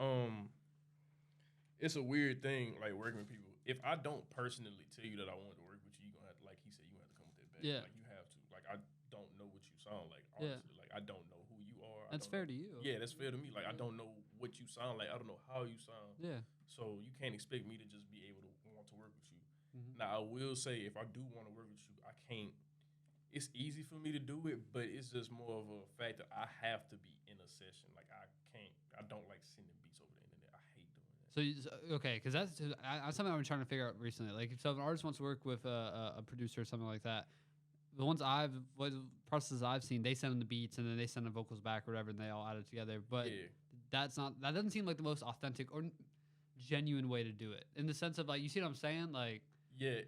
it's a weird thing, like working with people. If I don't personally tell you that I want to work with you, you gonna have to, like he said, you gonna have to come with that bag. Yeah. Like you have to. Like I don't know what you sound like. Yeah. Honestly, like I don't know who you are. That's fair to you. Yeah, that's fair to me. Like I don't know what you sound like. I don't know how you sound. Yeah. So you can't expect me to just be able to want to work with you. Mhm. Now I will say, if I do want to work with you, I can't. It's easy for me to do it, but it's just more of a fact that I have to be in a session. Like I can't. I don't like sending beats over the internet. I hate doing that. Okay, because that's something I've been trying to figure out recently. Like, so if an artist wants to work with a producer or something like that, the processes I've seen, they send them the beats and then they send the vocals back or whatever, and they all add it together. But Yeah. that doesn't seem like the most authentic or genuine way to do it. In the sense of like, you see what I'm saying? Like, Yeah,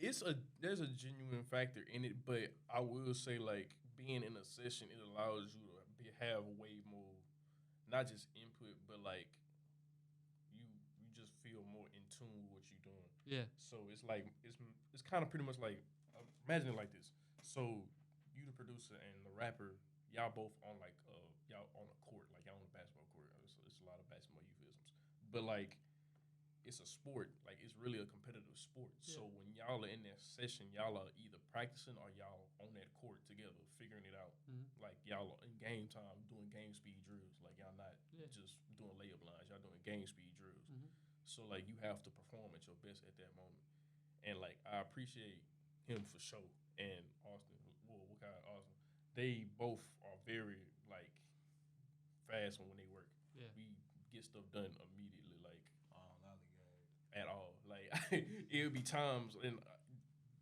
there's a genuine factor in it, but I will say like being in a session, it allows you to have way more, not just input, but like you just feel more in tune with what you're doing. yeah, So it's like it's kind of pretty much like imagine it like this. So you the producer and the rapper, y'all both on like y'all on a court, like y'all on a basketball court. It's a lot of basketball euphemisms, but like it's a sport. Like it's really a competitive sport. Yeah. So when y'all are in that session, y'all are either practicing or y'all on that court together, figuring it out. Mhm. Like y'all are in game time doing game speed drills. Like y'all not Yeah. just doing layup lines. Y'all doing game speed drills. Mhm. So like you have to perform at your best at that moment. And like I appreciate him for sure. And Austin, Austin, they both are very like fast when they work. Yeah. We get stuff done immediately. Like Lollygag. at all. Like it'll be times, and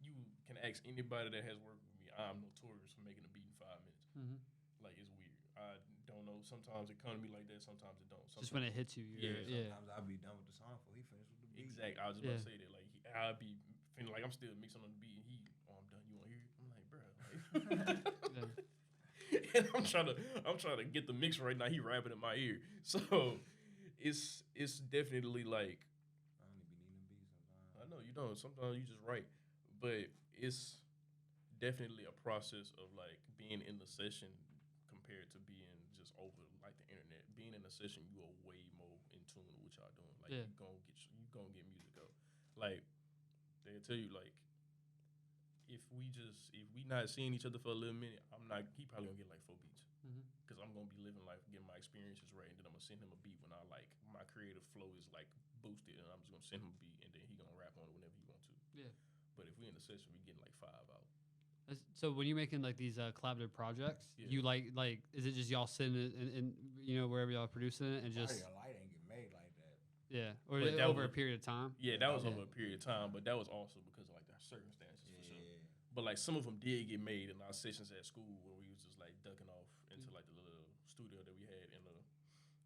you can ask anybody that has worked with me. I'm notorious for making a beat in 5 minutes. Mhm. Like it's weird. I don't know. Sometimes it come to me like that. Sometimes it don't. Just when it hits you, yeah. Sometimes I'll be done with the song before he finished with the beat. Exactly. I was just about to say that. Like I'll be feeling like I'm still mixing on the beat, and I'm done. You want to hear it? I'm like, bro. Yeah. And I'm trying to get the mix right now. He rapping in my ear. So it's definitely like. I don't even be needing beats sometimes. I know you don't. Sometimes you just write, but it's definitely a process of like being in the session compared to being just over like the internet. Being in the session, you are way more in tune with what y'all doing. Like Yeah. you gonna get music out. Like they'll tell you like if we not seeing each other for a little minute, he probably gonna get like 4 beats. Mhm. Because I'm gonna be living life, getting my experiences right, and then I'm gonna send him a beat when I like my creative flow is like boosted, and I'm just gonna send him a beat, and then he gonna rap on it whenever he want to. Yeah. But if we in the session, we getting like 5 out. So when you're making like these collaborative projects, Yeah. you like is it just y'all sitting in wherever y'all producing it and just Your light ain't get made like that. yeah, or But that over a was- period of time? Yeah, that was Yeah. over a period of time, but that was also because of like the circumstances for sure. Yeah. But like some of them did get made in our sessions at school where we was just like ducking off into like the little studio that we had in the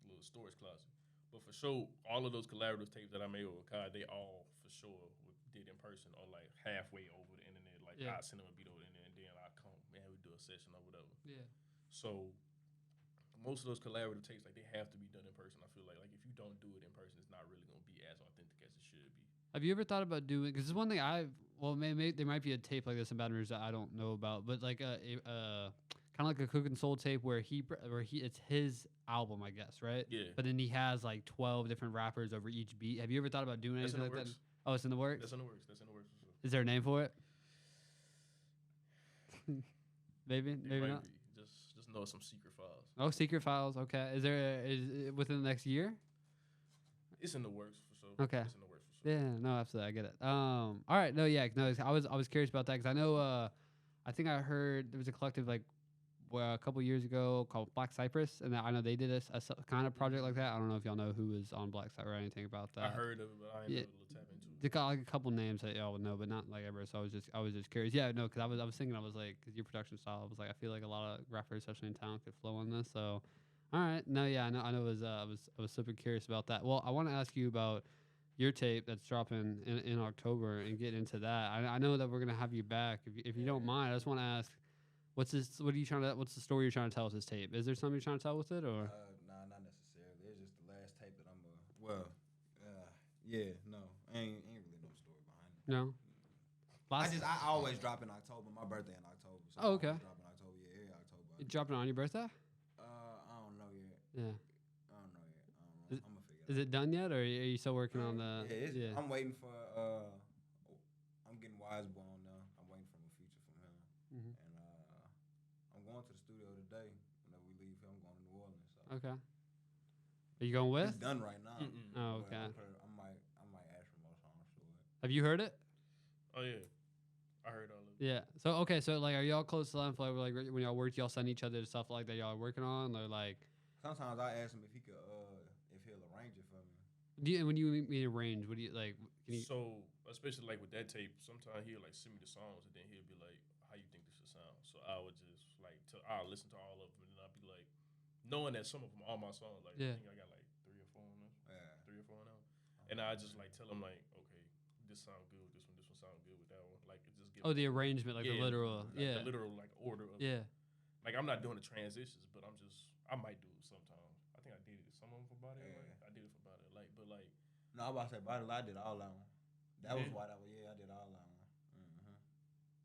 little storage closet. But for sure, all of those collaborative tapes that I made with Kai, they all for sure did in person or like halfway over the internet. Like Yeah. I send them a beat over the internet, and then I come, man, we do a session or whatever. Yeah. So most of those collaborative takes, like they have to be done in person. I feel like if you don't do it in person, it's not really gonna be as authentic as it should be. Have you ever thought about doing? Because it's one thing maybe there might be a tape like this in Baton Rouge that I don't know about, but like kind of like a Cook and Soul tape where it's his album, I guess, right? Yeah. But then he has like 12 different rappers over each beat. Have you ever thought about doing That's anything in the like works. that? Oh, it's in the works. That's in the works. That's in the works for sure. Is there a name for it? Maybe It might not. be. Just know it's some secret files. Oh, secret files. Okay. Is it within the next year? It's in the works for sure. Okay. It's in the works for sure. Yeah. No, absolutely. I get it. All right. No. Yeah. No. I was curious about that because I know. I think I heard there was a collective like a couple years ago called Black Cypress, and I know they did a kind of project like that. I don't know if y'all know who was on Black Cypress or anything about that. I heard of it, but I ain't Yeah. able to tap into it. They got like a couple names that y'all would know, but not like ever. So I was just curious. Yeah, no, because I was thinking, I was like, because your production style, I was like, I feel like a lot of rappers, especially in town, could flow on this. So, all right, no, yeah, I know. I was super curious about that. Well, I want to ask you about your tape that's dropping in October and get into that. I know that we're gonna have you back. If you don't mind, I just want to ask, what's the story you're trying to tell with this tape? Is there something you're trying to tell with it, or? Nah, not necessarily. It's just the last tape that yeah, no, ain't really no story behind it. No. I always drop in October. My birthday in October. So Oh, okay. I drop in October. Yeah, every October. You dropping it on your birthday? I don't know yet. Yeah. I don't know yet. I'm gonna figure it out. Is it done yet, or are you still working on the? Yeah, I'm waiting for. I'm getting Wisebo on now. I'm waiting for a feature from him, Mhm. and I'm going to the studio today. Whenever we leave here, I'm going to New Orleans. So Okay. Are you going with? it's done right now. Mm-mm. Oh, but okay. I might ask for more songs to it. Have you heard it? Oh yeah, I heard all of it. Yeah. So okay. So like, are y'all close to that? Like when y'all work, y'all send each other stuff like that y'all are working on, or like? Sometimes I ask him if he could, if he'll arrange it for me. When you mean arrange, what do you like? Can you? So especially like with that tape, sometimes he'll like send me the songs and then he'll be like, "How you think this should sound?" So I would just like I'll listen to all of them and then I'll be like, knowing that some of them are my songs. Like Yeah. I think I got like 3 or 4 on them. Yeah. 3 or 4 on them. And I just like tell him like, okay, this sound good with this one. This one sound good with that one. Like it just gives. Oh, the arrangement, like the literal. Like Yeah. the literal like order of. Yeah. Like I'm not doing the transitions, but I might do it sometimes. I think I did it. Some of them for Body of Light. I did it for Body of Light, but like. No, I was about to say Body of Light, I did all that one. That was Yeah. why that was, I did all that one. Mm-hmm.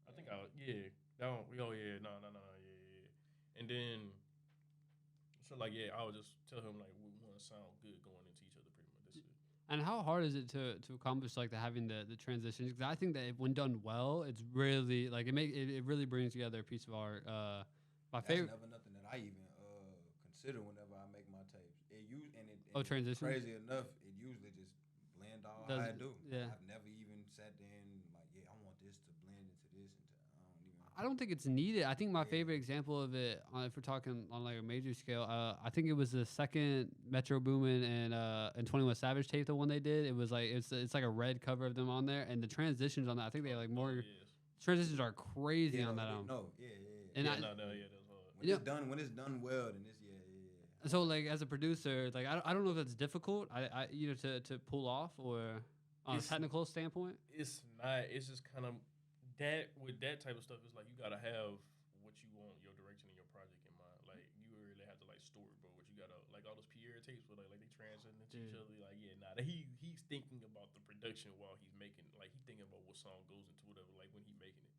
I think that one. Oh yeah, no, yeah. And then, so like I would just tell him like we want to sound good going into each other pretty much. That's it. And how hard is it to accomplish like having the transitions? Because I think that when done well, it's really like it really brings together a piece of art. My That's favorite. never nothing that I even consider whenever I make my tapes. Transition. Crazy enough, it usually just blend all Does how I it? do. Yeah. I've never even sat there and like, I want this to blend into this. I don't think it's needed. I think my favorite example of it, if we're talking on like a major scale, I think it was the second Metro Boomin and 21 Savage tape, the one they did. It was like it's like a red cover of them on there, and the transitions on that. I think they have like more transitions are crazy on that album. No, And that's hard. When it's done well, then it's So like as a producer, like I don't know if that's difficult. I to pull off or on a technical standpoint. It's not. It's just kind of that with that type of stuff. It's like you gotta have what you want, your direction and your project in mind. Like you really have to like storyboard what you gotta like all those Pierre tapes where like they transition into each other. Like he's thinking about the production while he's making. Like he's thinking about what song goes into whatever. Like when he's making it,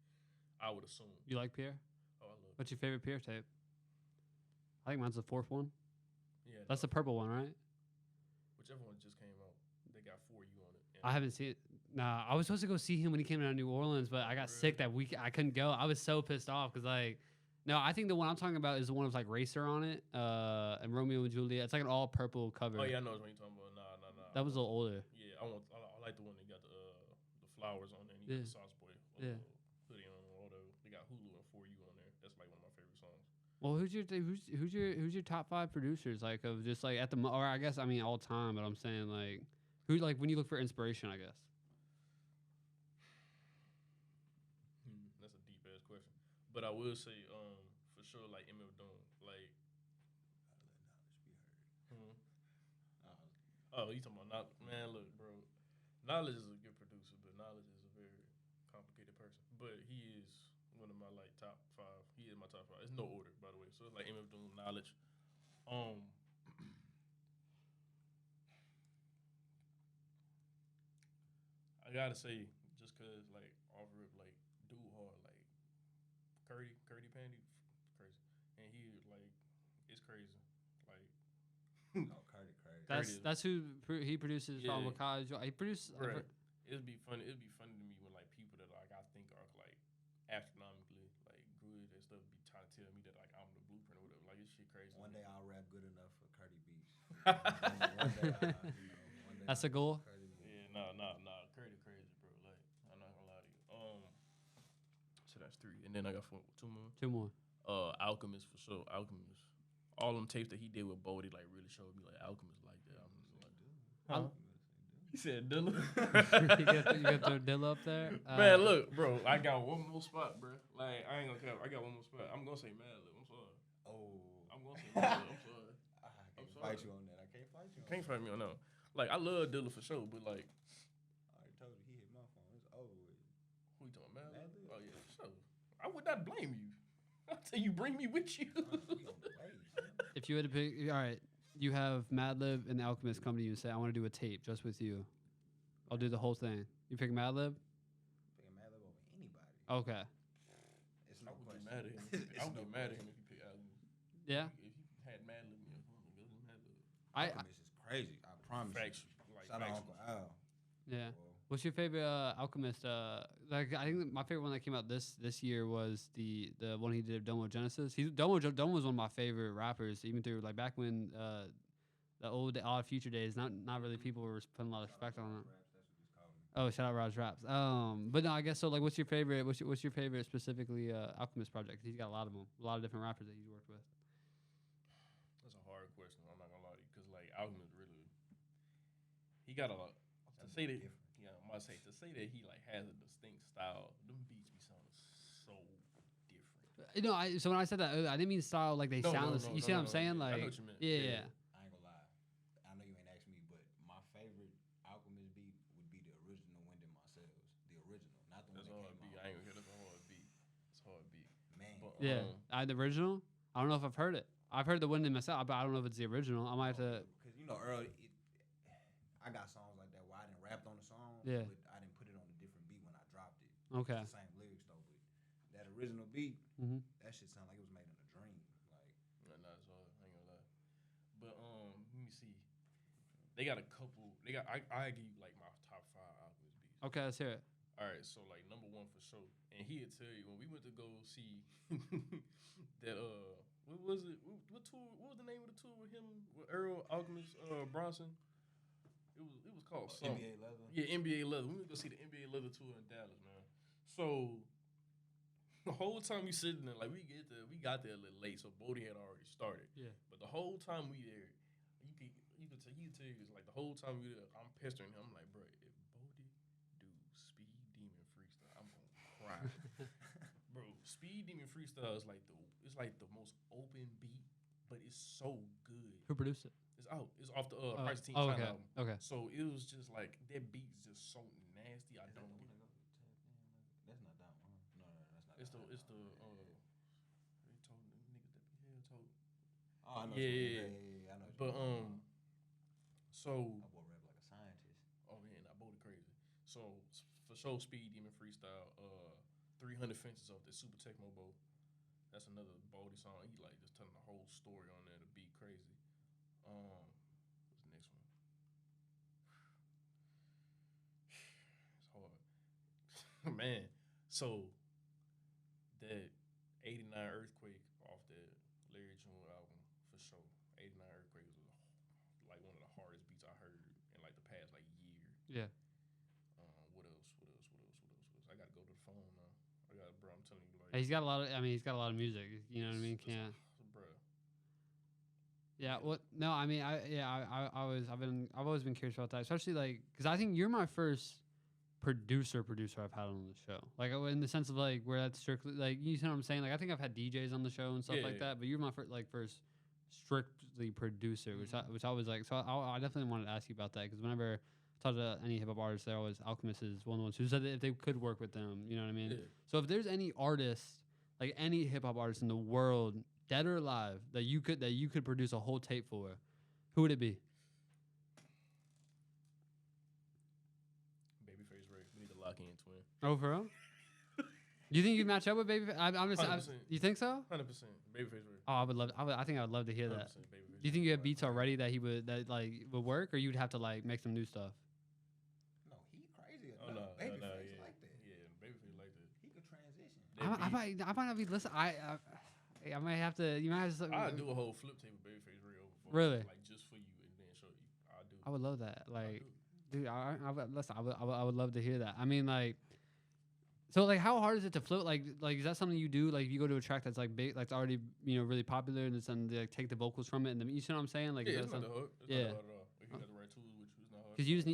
I would assume. You like Pierre? Oh, I love. What's your favorite Pierre tape? I think mine's the 4th one. Yeah, that's the purple one, right? Whichever one just came out, they got 4U on it. I haven't seen it. Nah, I was supposed to go see him when he came out of New Orleans, but I got sick that week. I couldn't go. I was so pissed off because no, I think the one I'm talking about is the one with like Racer on it, and Romeo and Juliet. It's like an all purple cover. Oh yeah, I know what you're talking about. Nah. That was a little older. Yeah, I like the one that got the flowers on there. And you got the Sauce Boy hoodie on or whatever. They got Hulu and 4U on there. That's like one of my favorite songs. Well, who's your top 5 producers like of just like at the or I guess I mean all time, but I'm saying like who like when you look for inspiration, I guess. That's a deep ass question, but I will say for sure like MF Doom like. Oh, you talking about man? Look, bro, Knowledge is a good producer, but Knowledge is a very complicated person. But he is one of my like top 5. He is my top 5. It's no order, by the way. So it's like MF Doom, Knowledge. I gotta say, just cause like off rip, like dude hard, like Curdy Pandy, crazy, and he like it's crazy, like Oh, Curdy, crazy. That's who he produces. Yeah. He produced. Bruh, it'd be funny to me when like people that like I think are like astronomically like good and stuff be trying to tell me that like I'm the blueprint or whatever. Like this shit crazy. One day I'll rap good enough for Curdy beats. That's a goal. Yeah, nah. Curdy crazy, bro. Like I'm not gonna lie to you. So that's 3, and then I got 2 more. 2 more. Alchemist for sure. Alchemist. All them tapes that he did with Bodie like really showed me like Alchemist like that. I'm just like, huh? He said Dilla. you got throw Dilla up there. Man, look, bro. I got one more spot, bro. Like I ain't gonna care. I got one more spot. I'm gonna say Madlib. I'm sorry. Oh, I'm gonna say Madlib. I'm sorry. I can't sorry. fight you on that. I can't fight you. Can't fight me on that. Like I love Dilla for sure, but like, I already told you he hit my phone. It's over with. who you talking about? Madlib? Oh yeah, for sure. I would not blame you. I'll tell you, bring me with you. We on the way. If you had to pick, all right, you have Madlib and Alchemist come to you and say, "I want to do a tape just with you." I'll do the whole thing. You pick Madlib? Picking Madlib over anybody. Okay. It's I no would question. get mad at him. I would get mad at him if he picked Alchemist. Yeah. If he had Madlib, go to Madlib. Alchemist is crazy. I promise. Facts, You. like Shout out facts. Uncle Al. Yeah. Well, What's your favorite Alchemist? Like I think my favorite one that came out this year was the one he did of Domo Genesis. Domo was one of my favorite rappers, even through like back when the old Odd Future days. Not really people were putting a lot of respect on it. Oh, shout out Raj Raps. But no, I guess so. Like, what's your favorite? What's your favorite specifically Alchemist project? 'Cause he's got a lot of them, a lot of different rappers that he's worked with. That's a hard question. I'm not gonna lie to you, cause like Alchemist really, he got a lot to say that. Yeah, I must say to say that he like has a distinct style. Them beats be sounding so different. So when I said that, I didn't mean style like they sound. You see what I'm saying? I Like, know what you meant. yeah. I ain't gonna lie. I know you ain't asked me, but my favorite Alchemist beat would be the original Wind in Myself. The original, not the That's one a hard that beat. came I out. ain't gonna hear that's a hard beat. It's a hard beat. Man. But, Yeah, the original. I don't know if I've heard it. I've heard the Wind in Myself, but I don't know if it's the original. I might have to. Because you know, early, I got songs like that where I didn't rap on the song, Yeah. but I didn't put it on a different beat when I dropped it. Okay. It's the same lyrics though, but that original beat, Mm-hmm. that shit sound like it was made in a dream. Like, nah, it's hard. I ain't gonna lie. But let me see. They got a couple. They got. I give you like my top 5 Alchemist beats. Okay, let's hear it. All right, so like number 1 for sure, and he'd tell you when we went to go see that what was it? What tour? What was the name of the tour with him with Earl Alchemist Bronson? It was called something. NBA Leather. Yeah, NBA Leather. We went to go see the NBA Leather tour in Dallas, man. So the whole time we sitting there, like we got there a little late, so Bodie had already started. Yeah. But the whole time we there, you could tell you it's like the whole time we there, I'm pestering him. I'm like, bro, if Bodie do Speed Demon freestyle, I'm gonna cry. Bro, Speed Demon freestyle is like the most open beat, but it's so good. Who produced it? It's out. It's off the Price Team Oh, China okay. album. Okay. So it was just like that beat's just so nasty. I don't get it. That's not that one. No, that's not. It's the that they told the niggas that be here told. Oh, I know. Yeah. I know. But so I will rap like a scientist. oh man, I Bodie crazy. So for sure, Speed Demon freestyle. 300 Fences off that Super Tech Mobo. That's another Bodie song. He like just telling the whole story on there to be crazy. What's the next one? It's hard. Man. So that 89 Earthquake off that Larry June album for sure. 89 Earthquake was like one of the hardest beats I heard in like the past like year. Yeah. What else? I gotta go to the phone now. Bro, I'm telling you, like He's got a lot of. I mean, he's got a lot of music. You know what I mean? Can't. Bro. Yeah. What? No. I mean, I've always been curious about that, especially like because I think you're my first producer I've had on the show. Like in the sense of like where that's strictly like you know what I'm saying. Like I think I've had DJs on the show and stuff like that, but you're my first strictly producer, which I was like. So I definitely wanted to ask you about that because whenever talk to any hip hop artists, they're always Alchemist is one of the ones who said that if they could work with them, you know what I mean. Yeah. So if there's any artist, like any hip hop artist in the world, dead or alive, that you could produce a whole tape for, who would it be? Babyface Ray. We need to lock in, twin. Oh, for real? You think you'd match up with Babyface? I'm just. 100%. You think so? 100%. Babyface Ray. Oh, I would love. I think I would love to hear 100% that. Babyface Do you think Ray. you have beats already that would work, or you'd have to like make some new stuff? No, he crazy. Oh, no. Babyface Yeah. like that. Yeah, Babyface like that. He could transition. I might not be listening. I might have to. You might have to. I'll do a whole flip tape with Babyface Ray over phone, Really? like just for you, and then show you. I'll do. I would love that. Like, do. dude, I would love to hear that. I mean, like, so like, how hard is it to flip? Like, is that something you do? Like, if you go to a track that's like big, like it's already really popular, and then like take the vocals from it, and then you see what I'm saying? Like, Yeah, is it's that not the hard. It's yeah. not the hard at all. If you got the right tools, which is not hard. Because you just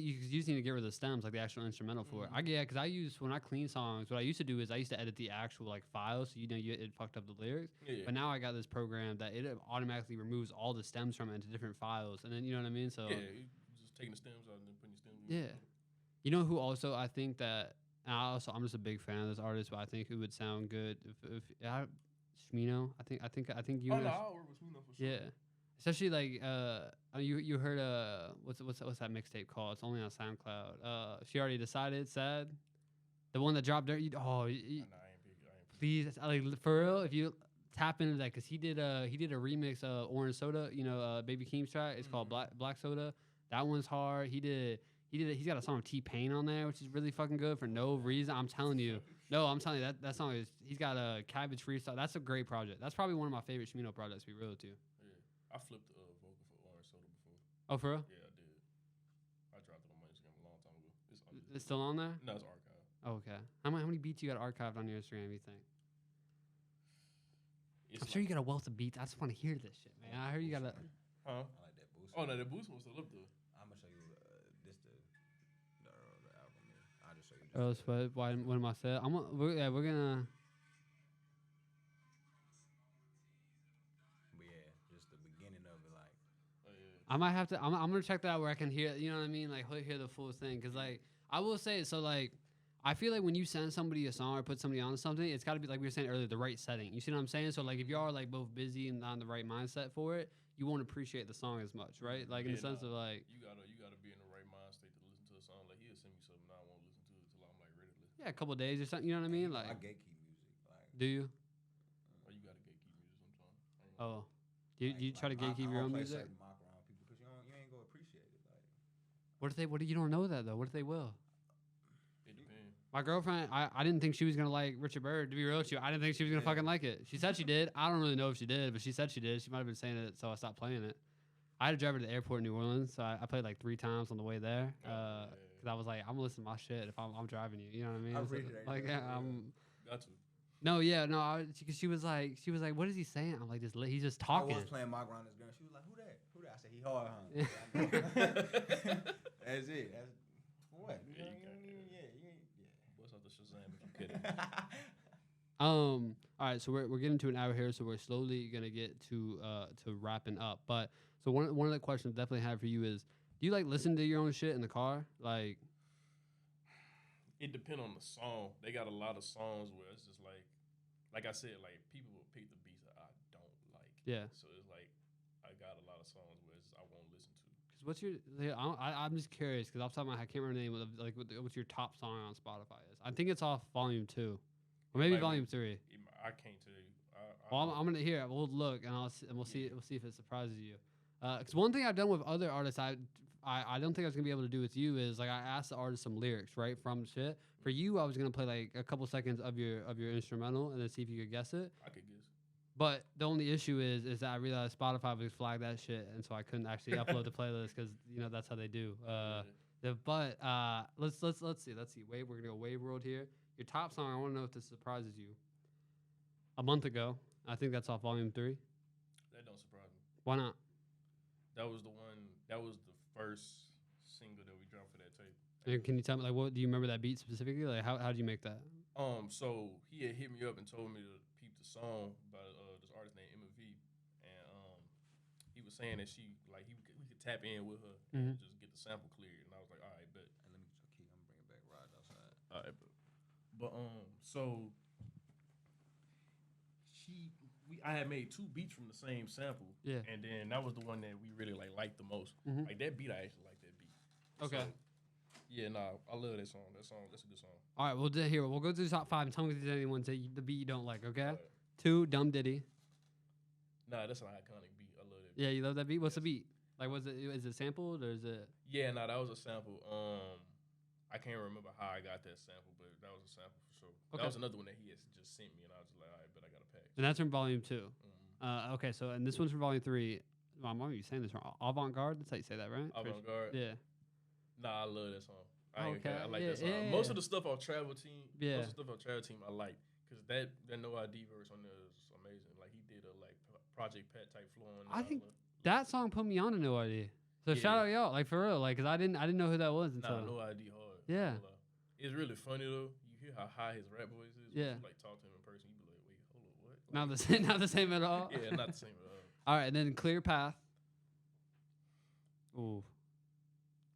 need to get rid of the stems, like the actual instrumental for it. Because when I clean songs, what I used to do is I used to edit the actual like files, so it fucked up the lyrics. Yeah. But now I got this program that it automatically removes all the stems from it into different files, and then you know what I mean. So yeah, you just taking the stems out and then putting the stems. yeah, you know who also I think that I'm just a big fan of this artist, but I think who would sound good if Shmino. I think you. Oh no, I'll work with Smino for sure. Yeah. Especially like you heard what's that mixtape called? It's only on SoundCloud. She Already Decided, Sad, the one that dropped there. I ain't Please, like for real, if you tap into that, because he did a remix of Orange Soda, Baby Keem's track. It's called Black Soda. That one's hard. He's got a song with T-Pain on there, which is really fucking good for no reason. I'm telling you that song is. He's got a Cabbage Freestyle. That's a great project. That's probably one of my favorite Shmino projects. To be real too. I flipped a vocal for Orange Soda before. Oh, for real? Yeah, I did. I dropped it on my Instagram a long time ago. It's still on there? No, it's archived. Oh, okay. How many beats you got archived on your Instagram, you think? I'm sure you got a wealth of beats. I just want to hear this shit, man. I heard you got a... Huh? I like that boost. Oh, no, the boost was still up there. I'm gonna show you the album is. I'll just show you. What am I saying? We're gonna... But yeah, just the beginning of it, like. Oh, yeah. I might have to... I'm gonna check that out where I can hear, you know what I mean? Like, hear the full thing. Because, like, I will say, so, like... I feel like when you send somebody a song or put somebody on something, it's got to be, like we were saying earlier, the right setting. You see what I'm saying? So, like, if you are, like, both busy and not in the right mindset for it, you won't appreciate the song as much, right? Like, in the sense of, like... You gotta be in the right mind state to listen to a song. Like, he'll send me something, I won't listen to it until I'm, like, ready to listen. Yeah, a couple of days or something, you know what I mean? Like, I gatekeep music. Like, do you? Or you gotta gatekeep music sometimes. Oh. Do you try to gatekeep your own music? I don't play certain mock around people because you ain't gonna appreciate it. Like, You don't know that, though. What if they will? It depends. My girlfriend, I didn't think she was going to like Richard Bird, to be real with you. I didn't think she was going to fucking like it. She said she did. I don't really know if she did, but she said she did. She might have been saying it, so I stopped playing it. I had to drive her to the airport in New Orleans, so I played like 3 times on the way there. Because I was like, I'm going to listen to my shit if I'm driving you. You know what I mean? I So, appreciate like, that. yeah, Got to. no, yeah, no. She was like, what is he saying? I'm like, he's just talking. I was playing mock around this girl. She was like, "Who that? Who that?" I said, "He hard, huh?" That's it. That's what. Yeah, you got that. What's up the Shazam if you kidding? All right, so we're getting to an hour here, so we're slowly gonna get to wrapping up. But so one of the questions I definitely have for you is, do you like listen to your own shit in the car? Like, It depends on the song. They got a lot of songs where it's just like I said, like people will pick the beats that I don't like. yeah. So it's like I got a lot of songs where it's just I won't listen to. Cause what's your? I'm just curious because off the top of my head, I can't remember the name of what's your top song on Spotify is. I think it's off Volume 2, or maybe Like, Volume 3. I can't tell you. Well, I'm gonna hear it. We'll look and we'll see if it surprises you. Because one thing I've done with other artists, I don't think I was gonna be able to do with you is like I asked the artist some lyrics right from shit. For you, I was gonna play like a couple seconds of your instrumental and then see if you could guess it. I could guess. But the only issue is that I realized Spotify would flag that shit, and so I couldn't actually upload the playlist because that's how they do. But let's see. We're gonna go wavworld here. Your top song. I want to know if this surprises you. A month ago, I think that's off Volume 3. That don't surprise me. Why not? That was the one. That was the first single that we dropped for that tape. And can you tell me like what do you remember that beat specifically? Like how did you make that? So he had hit me up and told me to peep the song by this artist named MV, and he was saying that we could tap in with her and just get the sample cleared, and I was like, all right, bet. But so I had made 2 beats from the same sample. Yeah. And then that was the one that we really liked the most. Mhm. Like that beat, I actually like that beat. Okay. So, yeah, I love that song. That's a good song. All right, we'll go through the top 5 and tell me if there's any ones that the beat you don't like. Okay. Right. 2, Dumb Diddy. Nah, that's an iconic beat. I love that beat. Yeah, you love that beat. What's the beat? Like, is it sampled or is it? Yeah, nah, that was a sample. I can't remember how I got that sample, but that was a sample for sure. Okay. That was another one that he had just sent me, and I was just like, all right, but I got a pack. And that's from Volume 2. Mm-hmm. Okay, so and this one's from Volume 3. I'm you saying this wrong. Avant-garde. That's how you say that, right? Avant-garde. Yeah. Nah, I love that song. I like Yeah, that song. yeah. Most of the stuff on Travel Team, Yeah. most of the stuff on Travel Team, I like because that No ID verse on there is amazing. Like he did a Project Pat type flow on there. I think that song put me on to No ID. So Yeah. shout out y'all, like for real, like because I didn't know who that was until. No ID hard. Yeah. It's really funny though. You hear how high his rap voice is. Yeah. When you, talk to him in person, you be like, wait, hold on, what? Not the same, not the same at all. Yeah, not the same at all. All right, and then Clear Path. Ooh.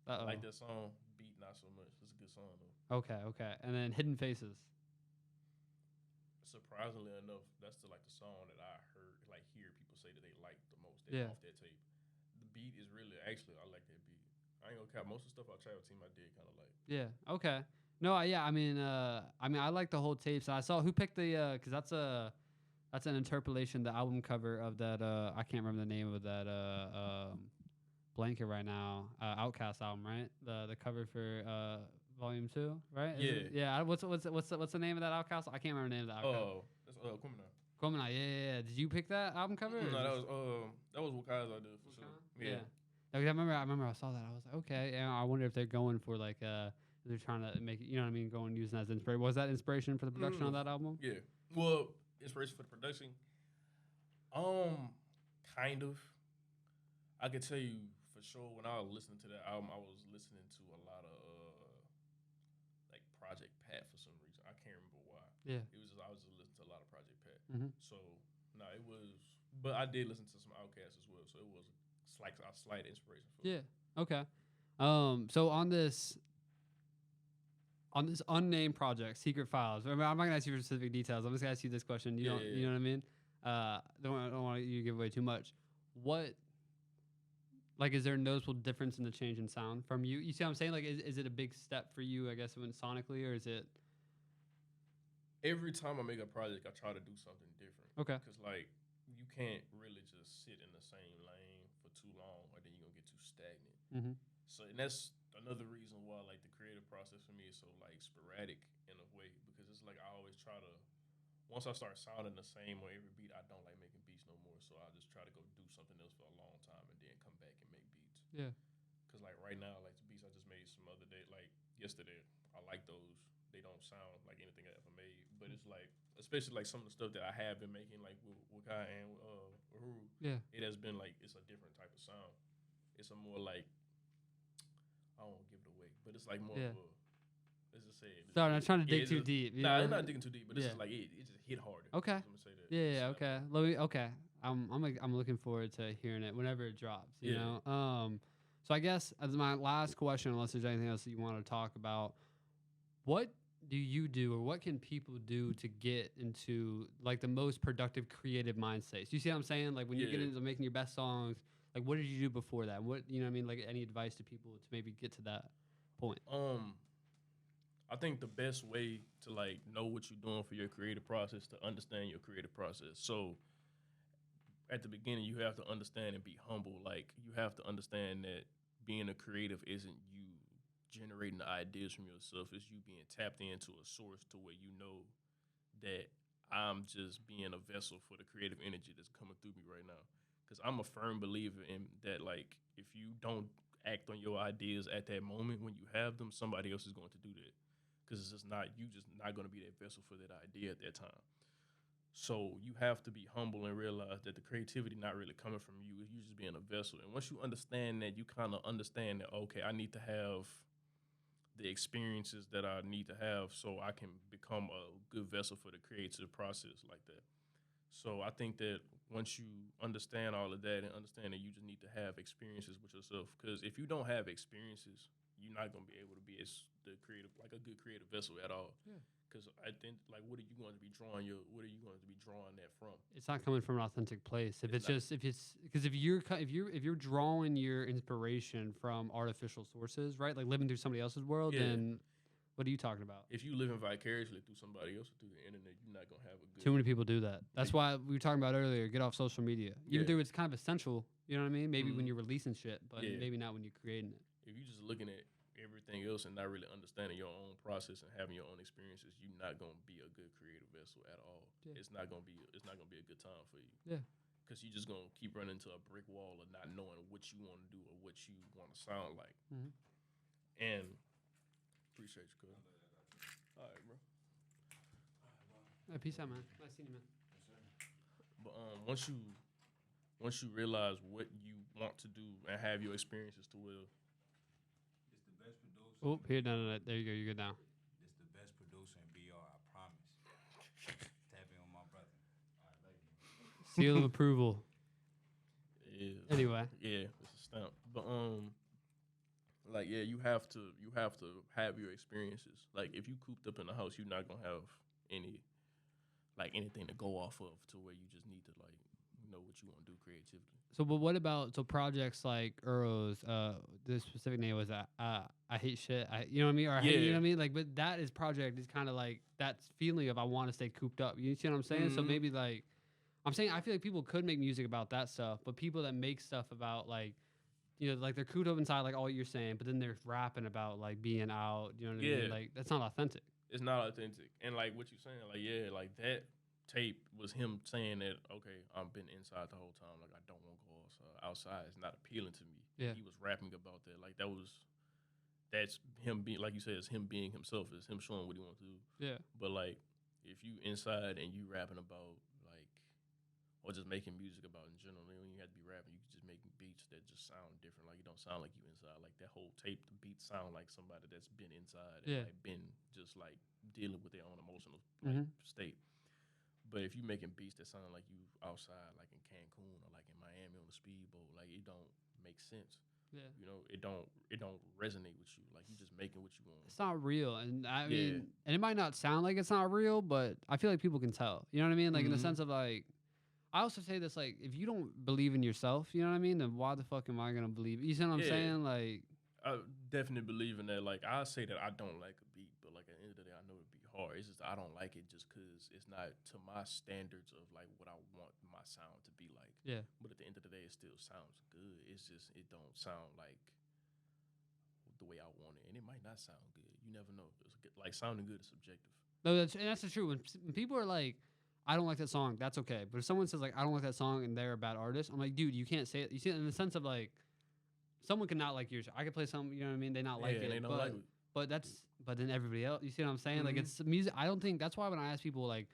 I like that song. Beat not so much. It's a good song though. Okay. And then Hidden Faces. Surprisingly enough, that's the song that I hear people say that they like the most off that tape. The beat is really I like that beat. I ain't gonna cap. Most of the stuff on Travel Team I did kind of like. Yeah. Okay. No. I mean, I like the whole tape. So I saw who picked the because that's an interpolation, the album cover of that. I can't remember the name of that. Blanket right now. Outcast album, right? The cover for Volume 2, right? Yeah. What's the name of that Outcast? I can't remember the name of that Outcast. Oh, that's Kumina. Kumina, yeah. Did you pick that album cover? No, that was Wakai's idea for sure. Yeah. I remember I saw that. I was like, okay. And I wonder if they're going for they're trying to make it, you know what I mean, going using that as inspiration. Was that inspiration for the production on that album? Yeah. Well, inspiration for the production. Kind of. I could tell you for sure when I was listening to that album, I was listening to a lot of Project Pat for some reason. I can't remember why. Yeah. I was just listening to a lot of Project Pat. Mm-hmm. So it was, but I did listen to some Outkast as well. So it was a slight inspiration for me. Yeah. Okay. So on this unnamed project, Secret Files. I'm not gonna ask you for specific details. I'm just gonna ask you this question. You know what I mean? Don't want you to give away too much. What? Like, is there a noticeable difference in the change in sound from you? You see what I'm saying? Like, is it a big step for you, I guess, when sonically, or is it? Every time I make a project, I try to do something different. Okay. Because, you can't really just sit in the same lane for too long, or then you're going to get too stagnant. Mm-hmm. So, and that's another reason why, the creative process for me is so, sporadic in a way. Because it's I always try to, once I start sounding the same on every beat, I don't like making beats no more. So, I just try to go do something else for a long time and then come back and make beats. Yeah. Because, right now, the beats I just made some other day, yesterday, I like those. They don't sound like anything I ever made. But it's especially some of the stuff that I have been making, with Kai and Uhuru. Yeah. It has been it's a different type of sound. It's a more I don't want to give it away, but it's more of a, let's just say it. Sorry, I'm not trying to dig too deep. Nah, I'm not digging too deep, but it's just it just hit harder. Okay. I'm gonna say that. Yeah. Okay. Okay. I'm looking forward to hearing it whenever it drops. You know. So I guess as my last question, unless there's anything else that you want to talk about, what do you do, or what can people do to get into the most productive creative mind states? You see what I'm saying? When you get into making your best songs, what did you do before that? What, you know what I mean? Any advice to people to maybe get to that point? I think the best way to know what you're doing for your creative process, to understand your creative process. So at the beginning, you have to understand and be humble. You have to understand that being a creative isn't you generating the ideas from yourself. It's you being tapped into a source to where you know that I'm just being a vessel for the creative energy that's coming through me right now. Because I'm a firm believer in that, if you don't act on your ideas at that moment when you have them, somebody else is going to do that. Because it's just not going to be that vessel for that idea at that time. So you have to be humble and realize that the creativity not really coming from you. You're just being a vessel. And once you understand that, you kind of understand that, okay, I need to have the experiences that I need to have so I can become a good vessel for the creative process like that. So I think that once you understand all of that and understand that you just need to have experiences with yourself, because if you don't have experiences, you're not going to be able to be a good creative vessel at all. Because I think like, what are you going to be drawing that from? It's not coming from an authentic place. If It's it's because if you're drawing your inspiration from artificial sources, right? Like living through somebody else's world, Yeah. then what are you talking about? If you living vicariously through somebody else or through the internet, you're not gonna have a good. Too many people do that. That's why we were talking about earlier. Get off social media, even Yeah. though it's kind of essential. You know what I mean? Maybe when Mhm. you're releasing shit, but Yeah. maybe not when you're creating it. If you're just looking at everything else and not really understanding your own process and having your own experiences, you're not gonna be a good creative vessel at all. Yeah. It's not gonna be a good time for you. Yeah. Because you're just gonna keep running into a brick wall of not knowing what you want to do or what you want to sound like. Mhm. And appreciate you, cuz. All right, bro. Hey, peace out, man. Nice seeing you, man. But once you realize what you want to do and have your experiences to will, It's the best producer. Oh, here, no. There you go. You're good now. It's the best producer in BR, I promise. Tap in with my brother. All right, later. Seal of approval. yeah. Anyway, Yeah, it's a stamp. But like yeah, you have to have your experiences. Like if you cooped up in the house, you're not gonna have anything to go off of to where you just need to like know what you want to do creatively. so but what about projects like Earl's? The specific name was I hate shit. You know what I mean? Or I hate, you know what I mean? Like, but that is project is kind of like that feeling of I want to stay cooped up. You see what I'm saying? So Mhm. maybe like I'm saying I feel like people could make music about that stuff, but people that make stuff about like like they're cooped up inside, like all you're saying, but then they're rapping about like being out. You know what I mean? Yeah. Like that's not authentic. It's not authentic. And like what you're saying, like yeah, like that tape was him saying that okay, I've been inside the whole time. Like I don't want to go outside. It's not appealing to me. Yeah. He was rapping about that. Like that's him being, like you said, it's him being himself. It's him showing what he wants to do. Yeah. But like if you inside and you rapping about like, or just making music about in general, then you have to be rapping. You can just make beats that just sound different. Like you don't sound like you inside. Like that whole tape, the beats sound like somebody that's been inside and like been just like dealing with their own emotional like, state. But if you making beats that sound like you outside, like in Cancun or like in Miami on the speedboat, like it don't make sense. Yeah. You know, it don't resonate with you. Like you just making what you want. It's not real, and I mean, and it might not sound like it's not real, but I feel like people can tell. You know what I mean? Like in the sense of like, I also say this like, if you don't believe in yourself, you know what I mean? Then why the fuck am I gonna believe? You see what I'm saying? Like, I definitely believe in that. Like I say that I don't like a beat, but like at the end of the day, I know it'd be hard. It's just I don't like it just because it's not to my standards of like what I want my sound to be like. Yeah. But at the end of the day, it still sounds good. It's just it don't sound like the way I want it, and it might not sound good. You never know. Like sounding good is subjective. No, that's the truth. When people are like, I don't like that song, that's okay. But if someone says like, I don't like that song and they're a bad artist, I'm like, dude, you can't say it. You see it in the sense of like, someone can not like yours. I could play something, you know what I mean? They not like it. They don't like it. But then everybody else, you see what I'm saying? Like it's music. I don't think that's why when I ask people like,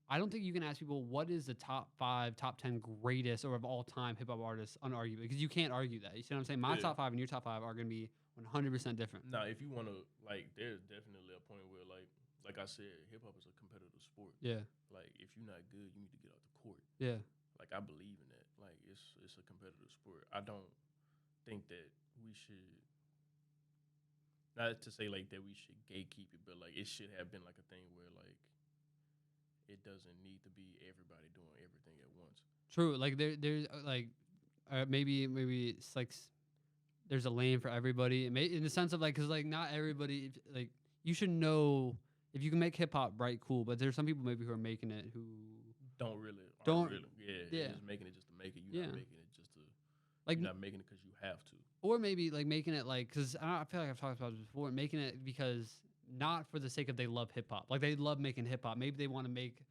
I don't think you can ask people what is the top 5, top 10 greatest or of all time hip hop artists unarguably, because you can't argue that. You see what I'm saying? My top 5 and your top 5 are gonna be 100% different. Now, if you want to like, there's definitely a point where like I said, hip hop is a competitive sport. Yeah. Like if you're not good, you need to get out the court. Yeah. Like I believe in that. Like it's a competitive sport. I don't think that we should, not to say like that we should gatekeep it, but like it should have been like a thing where like it doesn't need to be everybody doing everything at once. True. Like there's like maybe it's like there's a lane for everybody. In the sense of like, cause like not everybody like you should know if you can make hip hop right, cool. But there's some people maybe who are making it who don't really. Yeah. Just making it just to make it. You're not making it just to. Like you're not making it because you have to. Or maybe like making it like, cause I feel like I've talked about this before, making it because not for the sake of they love hip hop. Like they love making hip hop. Maybe they want to make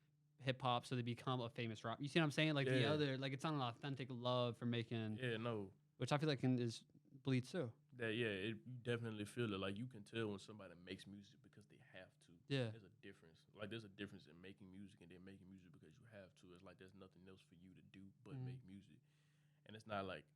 hip hop so they become a famous rapper. You see what I'm saying? Like the other, like it's not an authentic love for making. Yeah, no. Which I feel like is bleeds too. That you definitely feel it. Like you can tell when somebody makes music because they have to. Yeah. There's a difference. Like there's a difference in making music and then making music because you have to. It's like there's nothing else for you to do but make music. And it's not like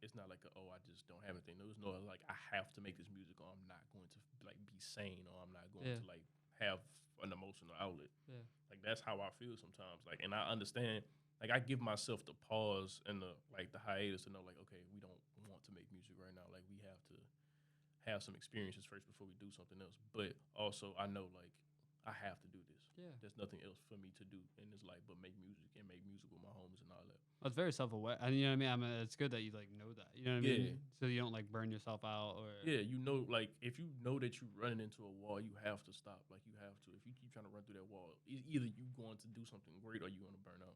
oh, I just don't have anything. There's no like I have to make this music or I'm not going to like be sane or I'm not going to like have an emotional outlet. Yeah. Like that's how I feel sometimes. Like, and I understand. Like I give myself the pause and the hiatus to know like, okay, we don't want to make music right now. Like we have to have some experiences first before we do something else. But also I know like I have to do this. Yeah. There's nothing else for me to do in this life but make music and make music with my homies and all that. That's very self-aware. And you know what I mean? It's good that you like know that. You know what I mean? So you don't like burn yourself out or. Yeah, you know, like if you know that you're running into a wall, you have to stop. Like you have to. If you keep trying to run through that wall, either you going to do something great or you going to burn out.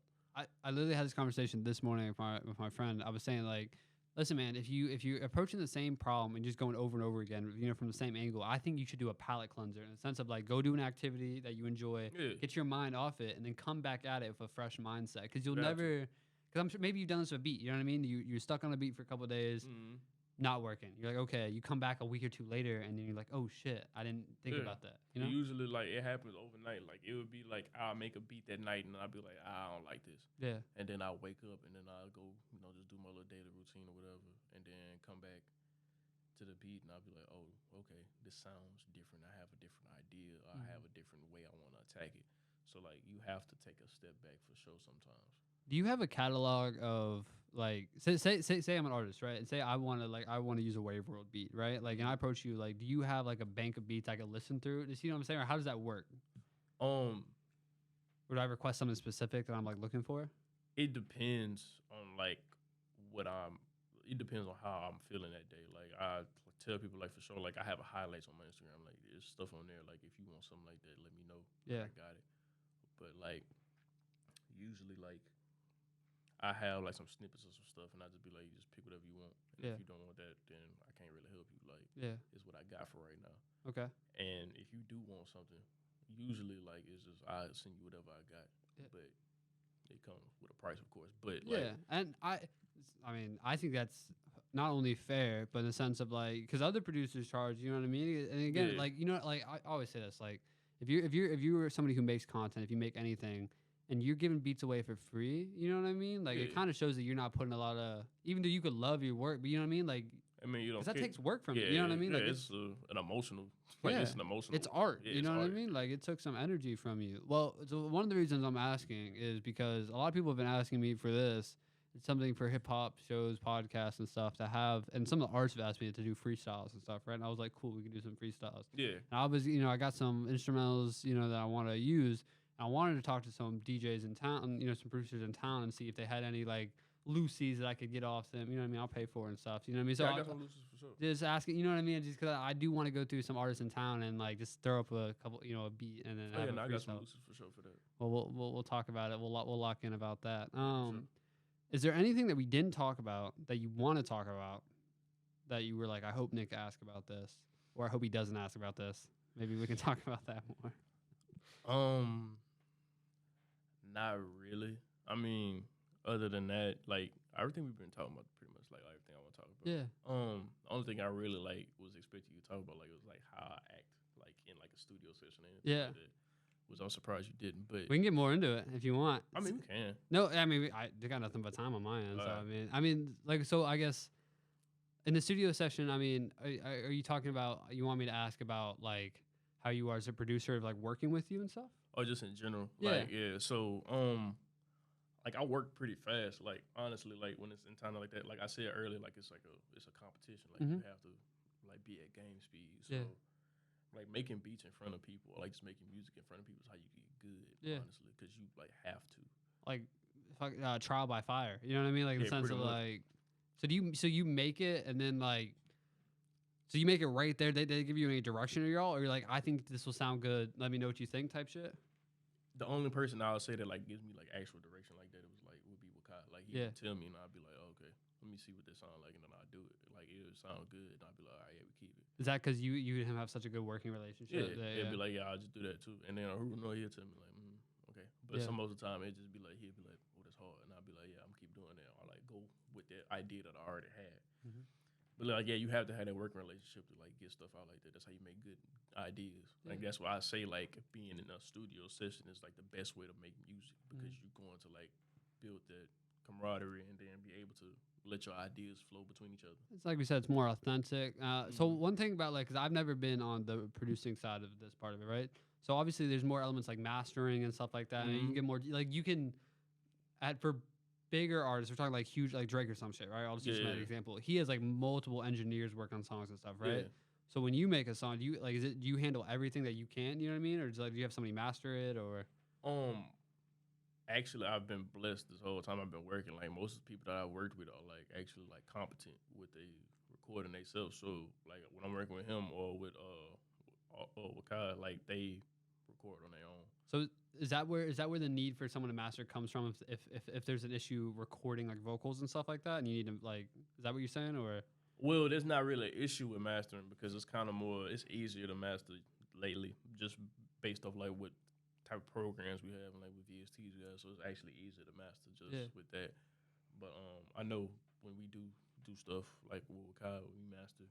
I literally had this conversation this morning with my friend. I was saying like, listen, man, if you're approaching the same problem and just going over and over again, you know, from the same angle, I think you should do a palate cleanser in the sense of like go do an activity that you enjoy, get your mind off it, and then come back at it with a fresh mindset. Because you'll never. Because I'm sure maybe you've done this with a beat. You know what I mean? You're stuck on a beat for a couple of days, not working. You're like, okay. You come back a week or two later, and then you're like, oh shit, I didn't think about that. You know? Usually, like it happens overnight. Like it would be like I'll make a beat that night, and I'll be like, I don't like this. Yeah. And then I'll wake up, and then I'll go, you know, just do my little daily routine or whatever, and then come back to the beat, and I'll be like, oh, okay, this sounds different. I have a different idea. Or I have a different way I want to attack it. So like, you have to take a step back for sure sometimes. Do you have a catalog of like say I'm an artist, right? And say I want to use a wavworld beat, right? Like, and I approach you like, do you have like a bank of beats I could listen through? Do you see what I'm saying? Or how does that work? Would I request something specific that I'm like looking for? It depends on like it depends on how I'm feeling that day. Like I tell people like for sure, like I have a highlights on my Instagram. Like there's stuff on there. Like if you want something like that, let me know. Yeah, I got it. But like usually like I have like some snippets of some stuff, and I just be like, you just pick whatever you want. And if you don't want that, then I can't really help you. Like it's what I got for right now. Okay. And if you do want something, usually like it's just I send you whatever I got. But it comes with a price, of course. But like, and I mean, I think that's not only fair, but in the sense of like, because other producers charge, you know what I mean? And again, like, you know, like I always say this, like, if you were somebody who makes content, if you make anything, and you're giving beats away for free, you know what I mean? Like, it kind of shows that you're not putting a lot of, even though you could love your work, but you know what I mean? Like, I mean, you don't. Because that takes work from you. You know what I mean? Yeah, like it's an emotional. Like it's an emotional. It's art. Yeah, you know what art. I mean? Like it took some energy from you. Well, so one of the reasons I'm asking is because a lot of people have been asking me for this. It's something for hip hop shows, podcasts, and stuff to have. And some of the artists have asked me to do freestyles and stuff, right? And I was like, cool, we can do some freestyles. Yeah. And I was, I got some instrumentals, that I want to use. I wanted to talk to some DJs in town, some producers in town, and see if they had any like loosies that I could get off them. You know what I mean? I'll pay for and stuff. You know what I mean? So I got some loosies for sure. Just asking, you know what I mean? Just because I do want to go through some artists in town and like just throw up a couple, a beat and then. I got some loosies for sure for that. Well, we'll talk about it. We'll lock in about that. Sure. Is there anything that we didn't talk about that you want to talk about that you were like, I hope Nick asks about this, or I hope he doesn't ask about this? Maybe we can talk about that more. Not really. I mean, other than that, like everything we've been talking about, pretty much like everything I want to talk about. Yeah. The only thing I really like was expecting you to talk about like it was like how I act like in like a studio session. And yeah. Like I'm surprised you didn't, but we can get more into it if you want. I mean, we can. No, I mean, I got nothing but time on my end. So I mean, like, so I guess in the studio session, I mean, are you talking about? You want me to ask about like how you are as a producer of like working with you and stuff? Or just in general. Yeah. Like, yeah. So, like I work pretty fast. Like honestly, like when it's in time like that, like I said earlier, like it's a competition. Like you have to like be at game speed. So like making beats in front of people, or like just making music in front of people is how you get good. Yeah. Honestly, because you like have to. Like trial by fire. You know what I mean? Like in the sense of like, so you make it and then like. So you make it right there. They give you any direction at all, or you're like, I think this will sound good. Let me know what you think, type shit. The only person I would say that like gives me like actual direction like that would be Wakai. Like he would tell me, and I'd be like, oh, okay, let me see what this sounds like, and then I'd do it. Like it would sound good, and I'd be like, all right, yeah, we keep it. Is that because you and him have such a good working relationship? Yeah, it'd be like, yeah, I'll just do that too, and then he'll tell me like, okay. But some of the time it'd just be like, he'd be like, oh, that's hard, and I'd be like, yeah, I'm keep doing that. Or like go with that idea that I already had. But like, yeah, you have to have that working relationship to like get stuff out like that. That's how you make good ideas. Like that's why I say like being in a studio session is like the best way to make music, because you're going to like build that camaraderie and then be able to let your ideas flow between each other. It's like we said, it's more authentic. So one thing about like, because I've never been on the producing side of this part of it, right? So obviously there's more elements like mastering and stuff like that. And you can get more like you can for bigger artists, we're talking like huge, like Drake or some shit, right? I'll just use that example. He has like multiple engineers work on songs and stuff, right? Yeah. So when you make a song, do you handle everything that you can? You know what I mean, or do you have somebody master it, or? Actually, I've been blessed this whole time I've been working. Like most of the people that I worked with are like actually like competent with the recording themselves. So like when I'm working with him or with Kai, like they record on their own. So is that where the need for someone to master comes from? If there's an issue recording like vocals and stuff like that, and you need to like, is that what you're saying, or? Well, there's not really an issue with mastering because it's kind of more, it's easier to master lately, just based off like what type of programs we have and like with VSTs we have. So it's actually easier to master just with that. But I know when we do stuff like with Kai, we master.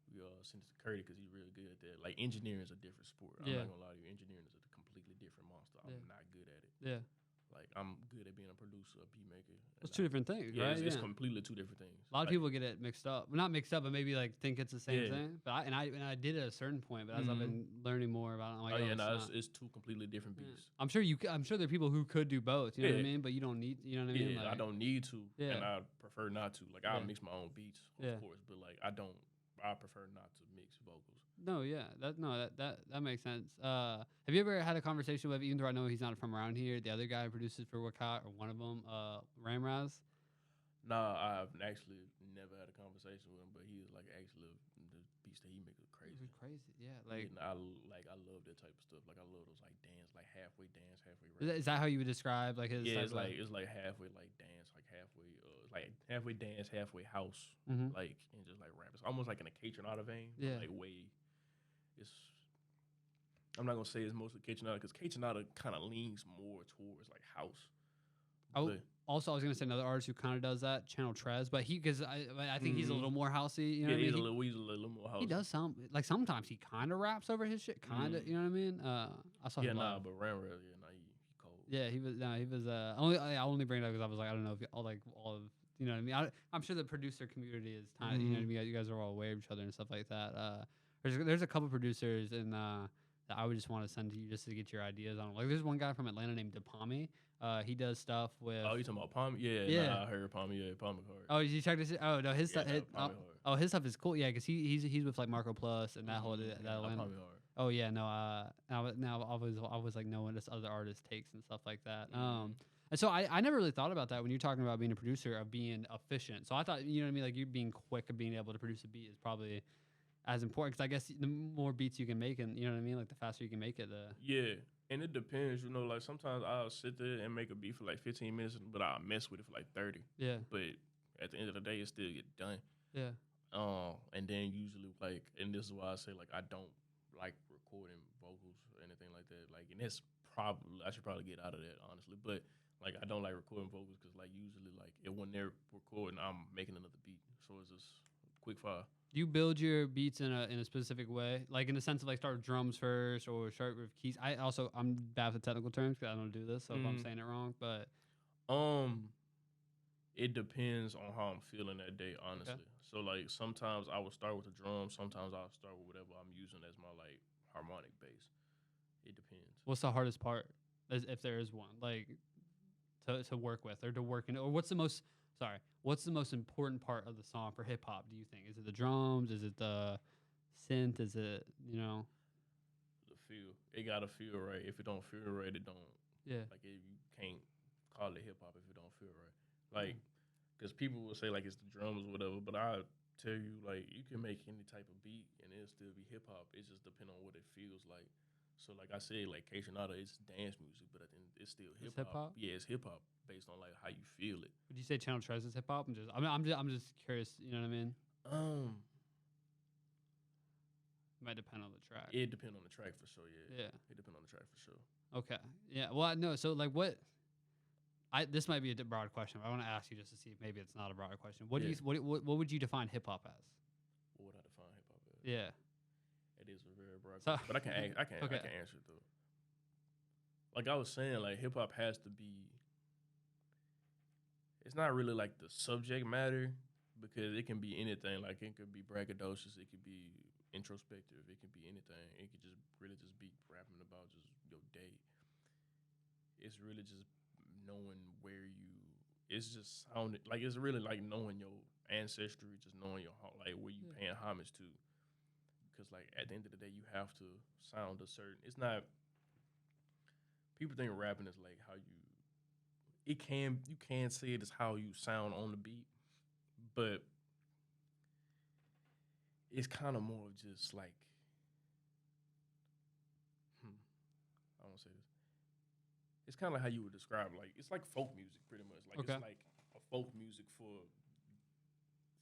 We send it to Curdy because he's really good at that. Like engineering is a different sport. I'm not gonna lie to you. Engineering is a completely different monster. I'm not good at it. Yeah. Like I'm good at being a producer, a beat maker. It's two different things, yeah, right? It's completely two different things. A lot of people get it mixed up. Well, not mixed up, but maybe like think it's the same thing. But I did at a certain point. But as I've been learning more about it, I'm like, it's two completely different beats. I'm sure there are people who could do both. You know what I mean? But you don't need. You know what I mean? Yeah, like, I don't need to, and I prefer not to. Like I mix my own beats, of course, but like I prefer not to mix vocals. No, that makes sense. Have you ever had a conversation with, even though I know he's not from around here, the other guy who produces for Wakat, or one of them, Ramraz? Nah, I've actually never had a conversation with him, but he is like actually the beats that he makes are crazy. Crazy, yeah. Like I love that type of stuff. Like I love those like dance, like halfway dance, halfway rap. Is that how you would describe like his? Yeah, it's like halfway like dance, like halfway like halfway dance, halfway house, like and just like rap. It's almost like in a Kaytranada vein. Yeah, like way. I'm not gonna say it's mostly Kaytranada because Kaytranada kind of leans more towards like house. Also, I was gonna say another artist who kind of does that, Channel Trez, but because I think he's a little more housey. You know what I mean? He's a little more housey. He does sound like sometimes he kind of raps over his shit, kind of. You know what I mean? I saw him live. But Ramrel, he cold. Yeah, he was. I only bring it up because I was like, I don't know if all of. You know what I mean? I'm sure the producer community is tiny. You know what I mean? You guys are all aware of each other and stuff like that. There's a couple producers that I would just want to send to you just to get your ideas on. Like, there's one guy from Atlanta named DePalmy. He does stuff with. Oh, you talking about Palmy? Yeah. Nah, I heard Palmy. Yeah, Palmy hard. Oh, you checked this? Oh no, his stuff. His stuff is cool. Yeah, because he's with like Marco Plus and that whole that Atlanta. Palmy hard. Oh yeah, no. Now I was like knowing this other artist takes and stuff like that. And so I never really thought about that when you're talking about being a producer, of being efficient. So I thought, you know what I mean, like you being quick and being able to produce a beat is probably as important, because I guess the more beats you can make, and you know what I mean, like the faster you can make it. Yeah, and it depends. You know, like sometimes I'll sit there and make a beat for like 15 minutes, but I'll mess with it for like 30. Yeah. But at the end of the day, it still get done. Yeah. And then usually and this is why I say like I don't like recording vocals or anything like that. Like, and that's I should probably get out of that, honestly. But like I don't like recording vocals because like usually like when they're recording, I'm making another beat, so it's just quick fire. Do you build your beats in a specific way, like in the sense of like start with drums first or start with keys? I'm bad with technical terms because I don't do this, so if I'm saying it wrong, but it depends on how I'm feeling that day, honestly. Okay. So like sometimes I will start with the drums, sometimes I'll start with whatever I'm using as my like harmonic bass. It depends. What's the hardest part, if there is one, like to work with or to work in, or what's the most important part of the song for hip hop, do you think? Is it the drums? Is it the synth? Is it, you know? The feel. It gotta feel right. If it don't feel right, it don't. Yeah. Like you can't call it hip hop if it don't feel right. Like, because people will say like it's the drums or whatever, but I tell you like you can make any type of beat and it'll still be hip hop. It just depends on what it feels like. So like I said, like Kaytranada, it's dance music, but it's still hip hop. Yeah, it's hip hop based on like how you feel it. Would you say Channel Trez is hip hop? I'm just curious. You know what I mean? Might depend on the track. It depends on the track for sure. Yeah. Yeah. It depends on the track for sure. Okay. Yeah. Well, no. So like what? This might be a broad question, but I want to ask you just to see if maybe it's not a broad question. What would you define hip hop as? What would I define hip hop as? Yeah. It is a very broad question, but I can answer it though. Like I was saying, like hip hop has to be. It's not really like the subject matter, because it can be anything. Like it could be braggadocious, it could be introspective, it could be anything. It could just really just be rapping about just your day. It's really just knowing where you. It's just sounding like it's really like knowing your ancestry, just knowing your like where you paying homage to. because like at the end of the day, you have to sound a certain. It's not. People think rapping is like how you. You can say it as how you sound on the beat, but it's kind of more of just like. I don't say this. It's kind of like how you would describe like it's like folk music pretty much. Like it's like a folk music for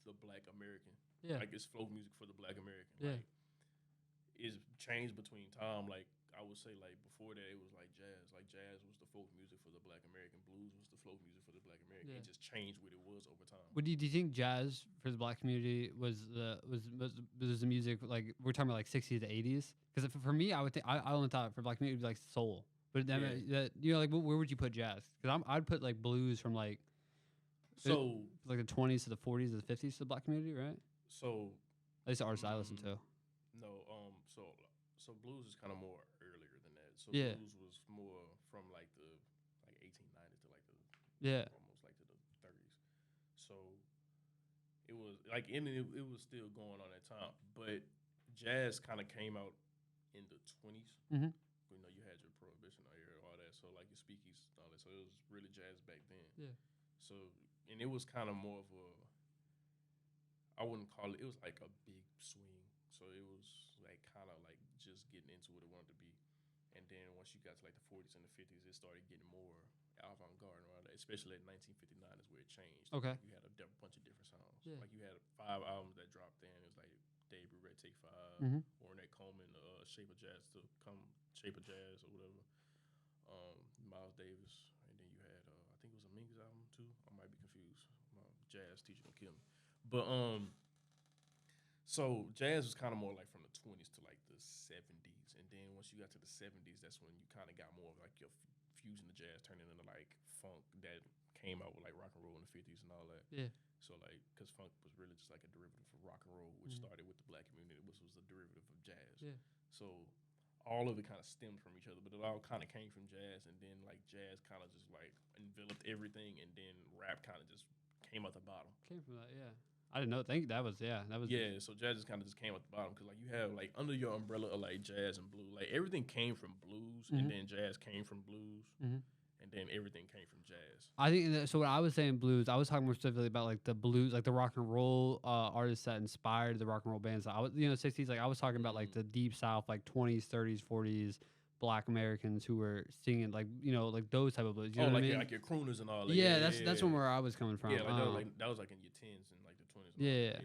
the Black American. Yeah. Like it's folk music for the Black American. Yeah. Like it's changed between time. Like I would say like before that it was like jazz. Like jazz was the folk music for the Black American. Blues was the folk music for the Black American. Yeah. It just changed what it was over time. What do you think jazz for the Black community was the music like we're talking about like 60s to 80s? Because for me, I would think I only thought for Black community it would be like soul. But then you know, like where would you put jazz? Because I'd put like blues from like like the 20s to the 40s to the 50s to the Black community, right? So at least the artists I listen to. No, so blues is kind of more earlier than that. So Yeah. blues was more from like the 1890s to like the almost like to the 30s. So it was like it was still going on at time, but jazz kind of came out in the 20s. Mm-hmm. You know, you had your prohibition out here, all that. So like your speakeasies and all that. So it was really jazz back then. Yeah. So and it was kind of more of a. I wouldn't call it. It was like a big swing. So it was like kind of like just getting into what it wanted to be. And then once you got to like the 40s and the 50s, it started getting more avant-garde and all that. Especially at 1959 is where it changed. Okay. You had a bunch of different sounds. Yeah. Like you had 5 albums that dropped in. It was like Dave Brubeck, Take 5, Ornette Coleman, Shape of Jazz or whatever. Miles Davis, and then you had I think it was a Mingus album too. I might be confused. My jazz teacher gonna kill me. But so jazz was kind of more like from the 20s to like the 70s, and then once you got to the 70s, that's when you kind of got more of like your fusion of jazz turning into like funk that came out with like rock and roll in the 50s and all that. Yeah. So like, cause funk was really just like a derivative of rock and roll, which started with the Black community, which was a derivative of jazz. Yeah. So all of it kind of stemmed from each other, but it all kind of came from jazz, and then like jazz kind of just like enveloped everything, and then rap kind of just came out the bottom. Came from that, yeah. I didn't know. Think that was yeah. So jazz just kind of just came out the bottom because like you have like under your umbrella of like jazz and blues, like everything came from blues, and then jazz came from blues, and then everything came from jazz. I think so. When I was saying blues, I was talking more specifically about like the blues, like the rock and roll artists that inspired the rock and roll bands. I was, 60s. Like I was talking about like the deep South, like 20s, 30s, 40s. Black Americans who were singing like like those type of blues. You know what I mean? Like your crooners and all that. Yeah, that's when where I was coming from. Yeah, like that was like in your 10s and like the 20s.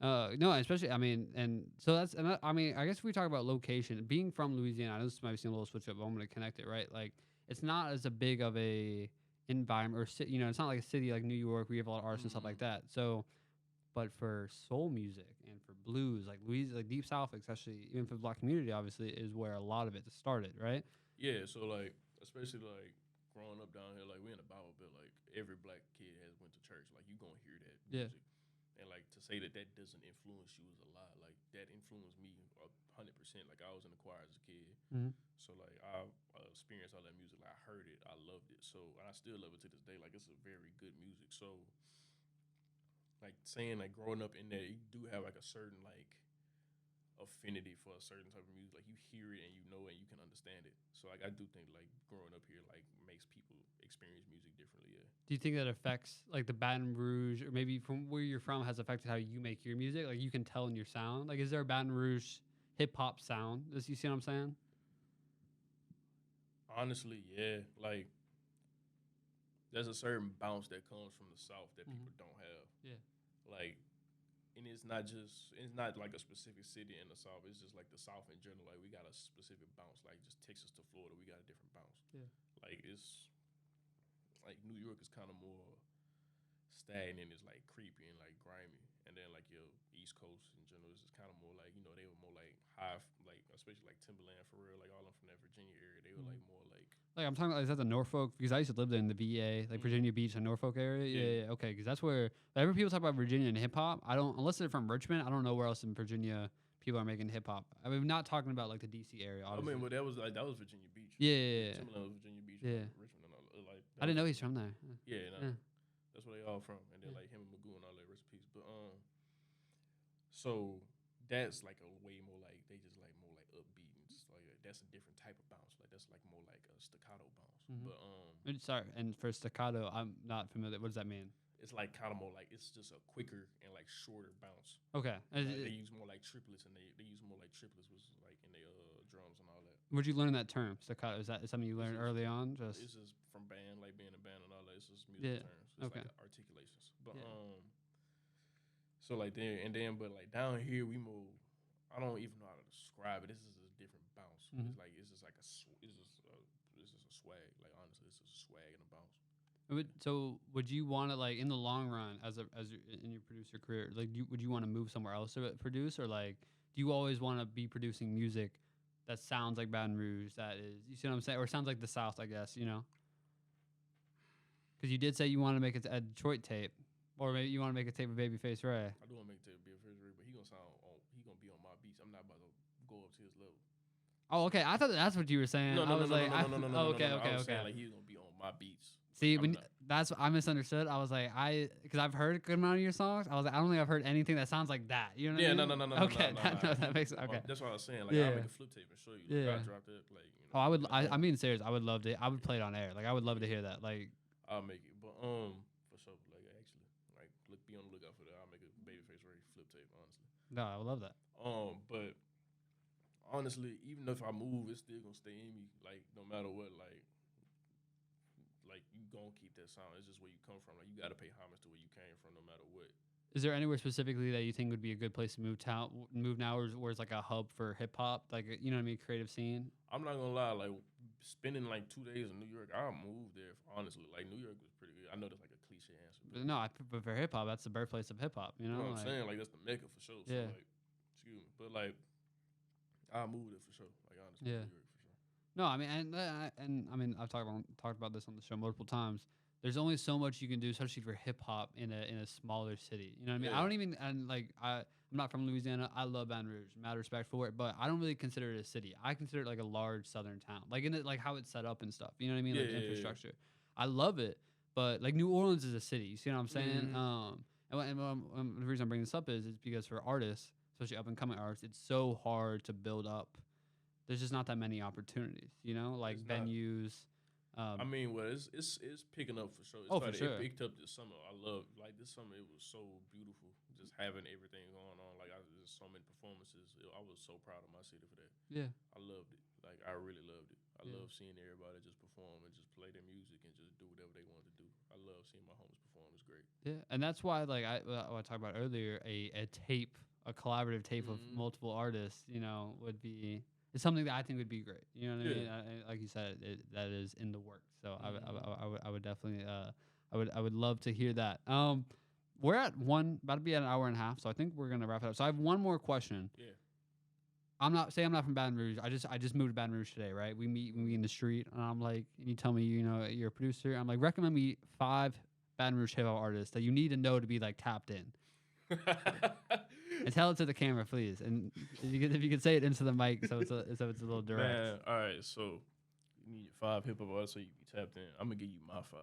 Yeah. No, especially and so that's I mean I guess if we talk about location, being from Louisiana, I know this might seem a little switch up, but I'm gonna connect it right. Like it's not as a big of a environment or it's not like a city like New York where you have a lot of artists and stuff like that. So, but for soul music and for blues, like Louisiana, like Deep South, especially even for the Black community, obviously is where a lot of it started, right? Yeah. So like especially like growing up down here, like we in the Bible Belt, like every black kid has went to church. Like you gonna hear that music. And like to say that doesn't influence you is a lie. Like that influenced me 100%. Like I was in the choir as a kid, so like I experienced all that music. Like I heard it, I loved it. So and I still love it to this day. Like it's a very good music. So like saying like growing up in there, you do have like a certain like affinity for a certain type of music. Like you hear it and you know it and you can understand it. So like I do think like growing up here like makes people experience music differently. Yeah. Do you think that affects like the Baton Rouge or maybe from where you're from has affected how you make your music? Like you can tell in your sound. Like is there a Baton Rouge hip hop sound? You see what I'm saying? Honestly, yeah. Like there's a certain bounce that comes from the South that people don't have. Yeah. Like and it's not like a specific city in the South. It's just like the South in general. Like we got a specific bounce. Like just Texas to Florida, we got a different bounce. Yeah. Like it's like New York is kind of more stagnant. It's like creepy and like grimy. And then like your East Coast in general is just kind of more like they were more like high, like especially like Timberland for real. Like all them from that Virginia area, they were like more like. Like I'm talking about, is that the Norfolk? Because I used to live there in the VA, like Virginia Beach and Norfolk area. Yeah. Okay, because that's where whenever people talk about Virginia and hip hop, I don't, unless they're from Richmond, I don't know where else in Virginia people are making hip hop. I mean, not talking about like the DC area. Obviously. I mean, but that was Virginia Beach. Yeah. Timberland was Virginia Beach. Yeah. Richmond and all like. I didn't know he's from there. Yeah, that's where they all from. And then like him and Magoo and all that recipes. But so that's like a way more like they just like more like upbeat and just like that's a different type of bounce. Like that's like more like a staccato bounce. Mhm. But Sorry, and for staccato, I'm not familiar. What does that mean? it's like kind of more like it's just a quicker and like shorter bounce. Okay. Like, they use more like triplets and they use more like triplets, which is like in their drums and all that. Where'd you learn that term? Staccato. Is that something you learned It's just- early on? Just It's just from band, like being a band and all that. It's just music Yeah. terms. It's Okay. like articulations. But Yeah. so like there and then, but like down here we move. I don't even know how to describe it. This is a different bounce. Mhm. It's just like it's just a swag. Like honestly, it's just a swag and a bounce. So would you want to like in the long run in your producer career, like would you want to move somewhere else to produce, or like do you always want to be producing music that sounds like Baton Rouge, that is, you see what I'm saying, or sounds like the South, I guess, you know? Because you did say you want to make it a Detroit tape, or maybe you want to make a tape with Babyface Ray. I do want to make it be a refrigerator, but he gonna be on my beats. I'm not about to go up to his level. Oh, okay. I thought that's what you were saying. No, I was like, no. okay, I okay, was okay. saying, like he's gonna be on my beats. See, I'm when not- that's I misunderstood. I was like, because I've heard a good amount of your songs. I was like, I don't think I've heard anything that sounds like that. You know what I Yeah, mean? no. Okay, that makes okay. That's what I was saying. Like Yeah. I'll make a flip tape and show you. Like, Yeah. I dropped it. Like you know. Oh, I would. I mean, serious. I would love to. I would play it on air. Like, I would love to hear that. Like, I'll make it, but for sure. Like actually, like be on the lookout for that. I'll make a Babyface Ray flip tape. Honestly. no, I would love that. But honestly, even if I move, it's still gonna stay in me. Like no matter what, like you gonna keep that sound. It's just where you come from. Like you gotta pay homage to where you came from, no matter what. Is there anywhere specifically that you think would be a good place to move now, or where it's like a hub for hip hop, like you know what I mean, creative scene? I'm not gonna lie, like spending like 2 days in New York, I'll move there. Honestly, like New York was pretty good. I know that's like a cliche answer, but No, but for hip hop, that's the birthplace of hip hop. You you know, know what I'm saying? Like that's the mecca for sure. Yeah. So like, excuse me, but like I'll move there for sure. Like honestly, Yeah. New York for sure. No, I mean, and I mean, I've talked about this on the show multiple times. There's only so much you can do, especially for hip hop in a smaller city. You know what I mean? Yeah. I don't even I'm not from Louisiana. I love Baton Rouge, mad respect for it, but I don't really consider it a city. I consider it like a large southern town, like in it, like how it's set up and stuff. You know what I mean? Yeah, Like yeah, yeah. infrastructure. I love it, but like New Orleans is a city. You see what I'm saying? Mhm. The reason I'm bringing this up is because for artists, especially up and coming artists, it's so hard to build up. There's just not that many opportunities, you know, like It's not. venues. I mean, well, it's picking up for sure. Oh, for sure. It picked up this summer. I love like this summer. It was so beautiful, just having everything going on. Like there's so many performances. I was so proud of my city for that. Yeah. I loved it. Like I really loved it. I Yeah. love seeing everybody just perform and just play their music and just do whatever they wanted to do. I love seeing my homies perform. It's great. Yeah, and that's why, like what I talked about earlier, a tape, a collaborative tape of Mhm. multiple artists, you know, it's something that I think would be great. You know what I mean? Yeah. Like you said, that is in the works. So Mhm. I would definitely I would love to hear that. We're about to be at an hour and a half, so I think we're gonna wrap it up. So I have one more question. Yeah. I'm not from Baton Rouge. I just moved to Baton Rouge today, right? We meet in the street, and I'm like, and you tell me, you know, you're a producer. I'm like, recommend me 5 Baton Rouge hip hop artists that you need to know to be like tapped in. And tell it to the camera, please. And if you could say it into the mic, so it's a little direct. Man, all right. So you need 5 hip hop artists so you be tapped in. I'm gonna give you my 5.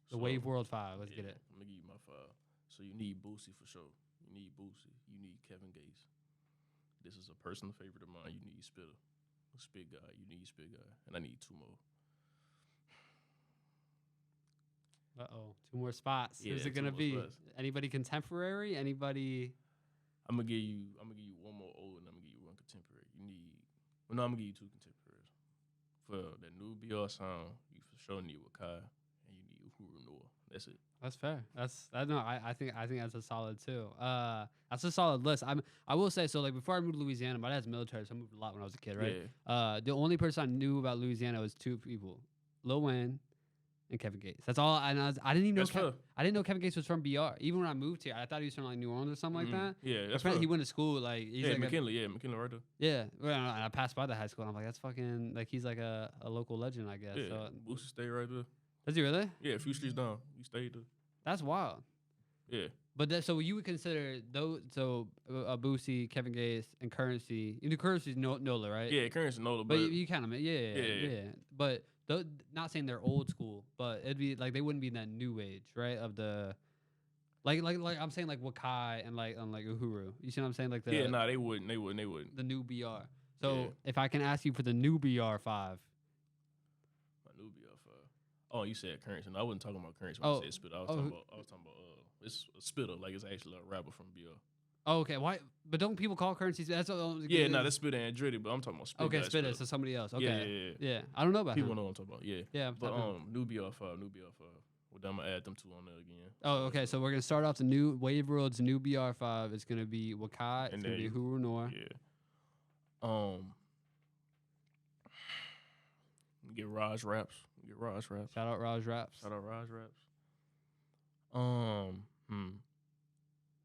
The wavworld 5. Let's get it. I'm gonna give you my 5. So you need Boosie for sure. You need Boosie. You need Kevin Gates. This is a personal favorite of mine. You need Spitter, Spit Guy. You need Spit Guy, and I need 2 more. 2 more spots. Yeah, Who's it 2 gonna more be? spots. Anybody contemporary? Anybody? I'm gonna give you 1 more old, and I'm gonna give you 1 contemporary. I'm gonna give you 2 contemporaries. For the new BR sound, you for sure need Wakai, and you need Uhuru Noah. That's it. That's fair. I think that's a solid too. That's a solid list. I will say so. Like before I moved to Louisiana, my dad's military, so I moved a lot when I was a kid, right? Yeah. The only person I knew about Louisiana was 2 people, Lil Wayne and Kevin Gates. That's all. I didn't even know. That's fair. I didn't know Kevin Gates was from BR. Even when I moved here, I thought he was from like New Orleans or something like that. Yeah, that's Apparently, he fair. went to school like he's Yeah, like McKinley. McKinley right there. yeah. Well, and I passed by the high school and I'm like, that's fucking like he's like a local legend, I guess. Yeah, So, Boosie stayed right there. does he really? Yeah, a few streets down. He stayed there. That's wild. Yeah. But so you would consider those Boosie, Kevin Gates, and Currency. The Currency's Nola, right? Yeah, Currency Nola, But but you kind of yeah. Yeah. But not saying they're old school, but it'd be like they wouldn't be in that new age, right? Of the Like I'm saying like Wakai and like Uhuru. You see what I'm saying? Like the Yeah, nah, they wouldn't. the new BR. So Yeah. if I can ask you for the new BR5. My new BR5. Oh, you said currency. No, I wasn't talking about currency when I said spitter. I was talking about it's a spitter, like it's actually a rapper from BR. Oh, okay. Why? But don't people call currency? That's Yeah, no, that's Spitter and Dritty, but I'm talking about Spitter. Okay, Spitter, so somebody else. Okay. Yeah. I don't know about People him. know what I'm talking about. Yeah. Yeah. But new BR5. Well, then I'm gonna add them two on there again. Oh, okay. So we're gonna start off the new wavworld's new BR5. It's gonna be Wakai. It's gonna be Huru Noir. Yeah. Get Raj raps. Shout out Raj Raps.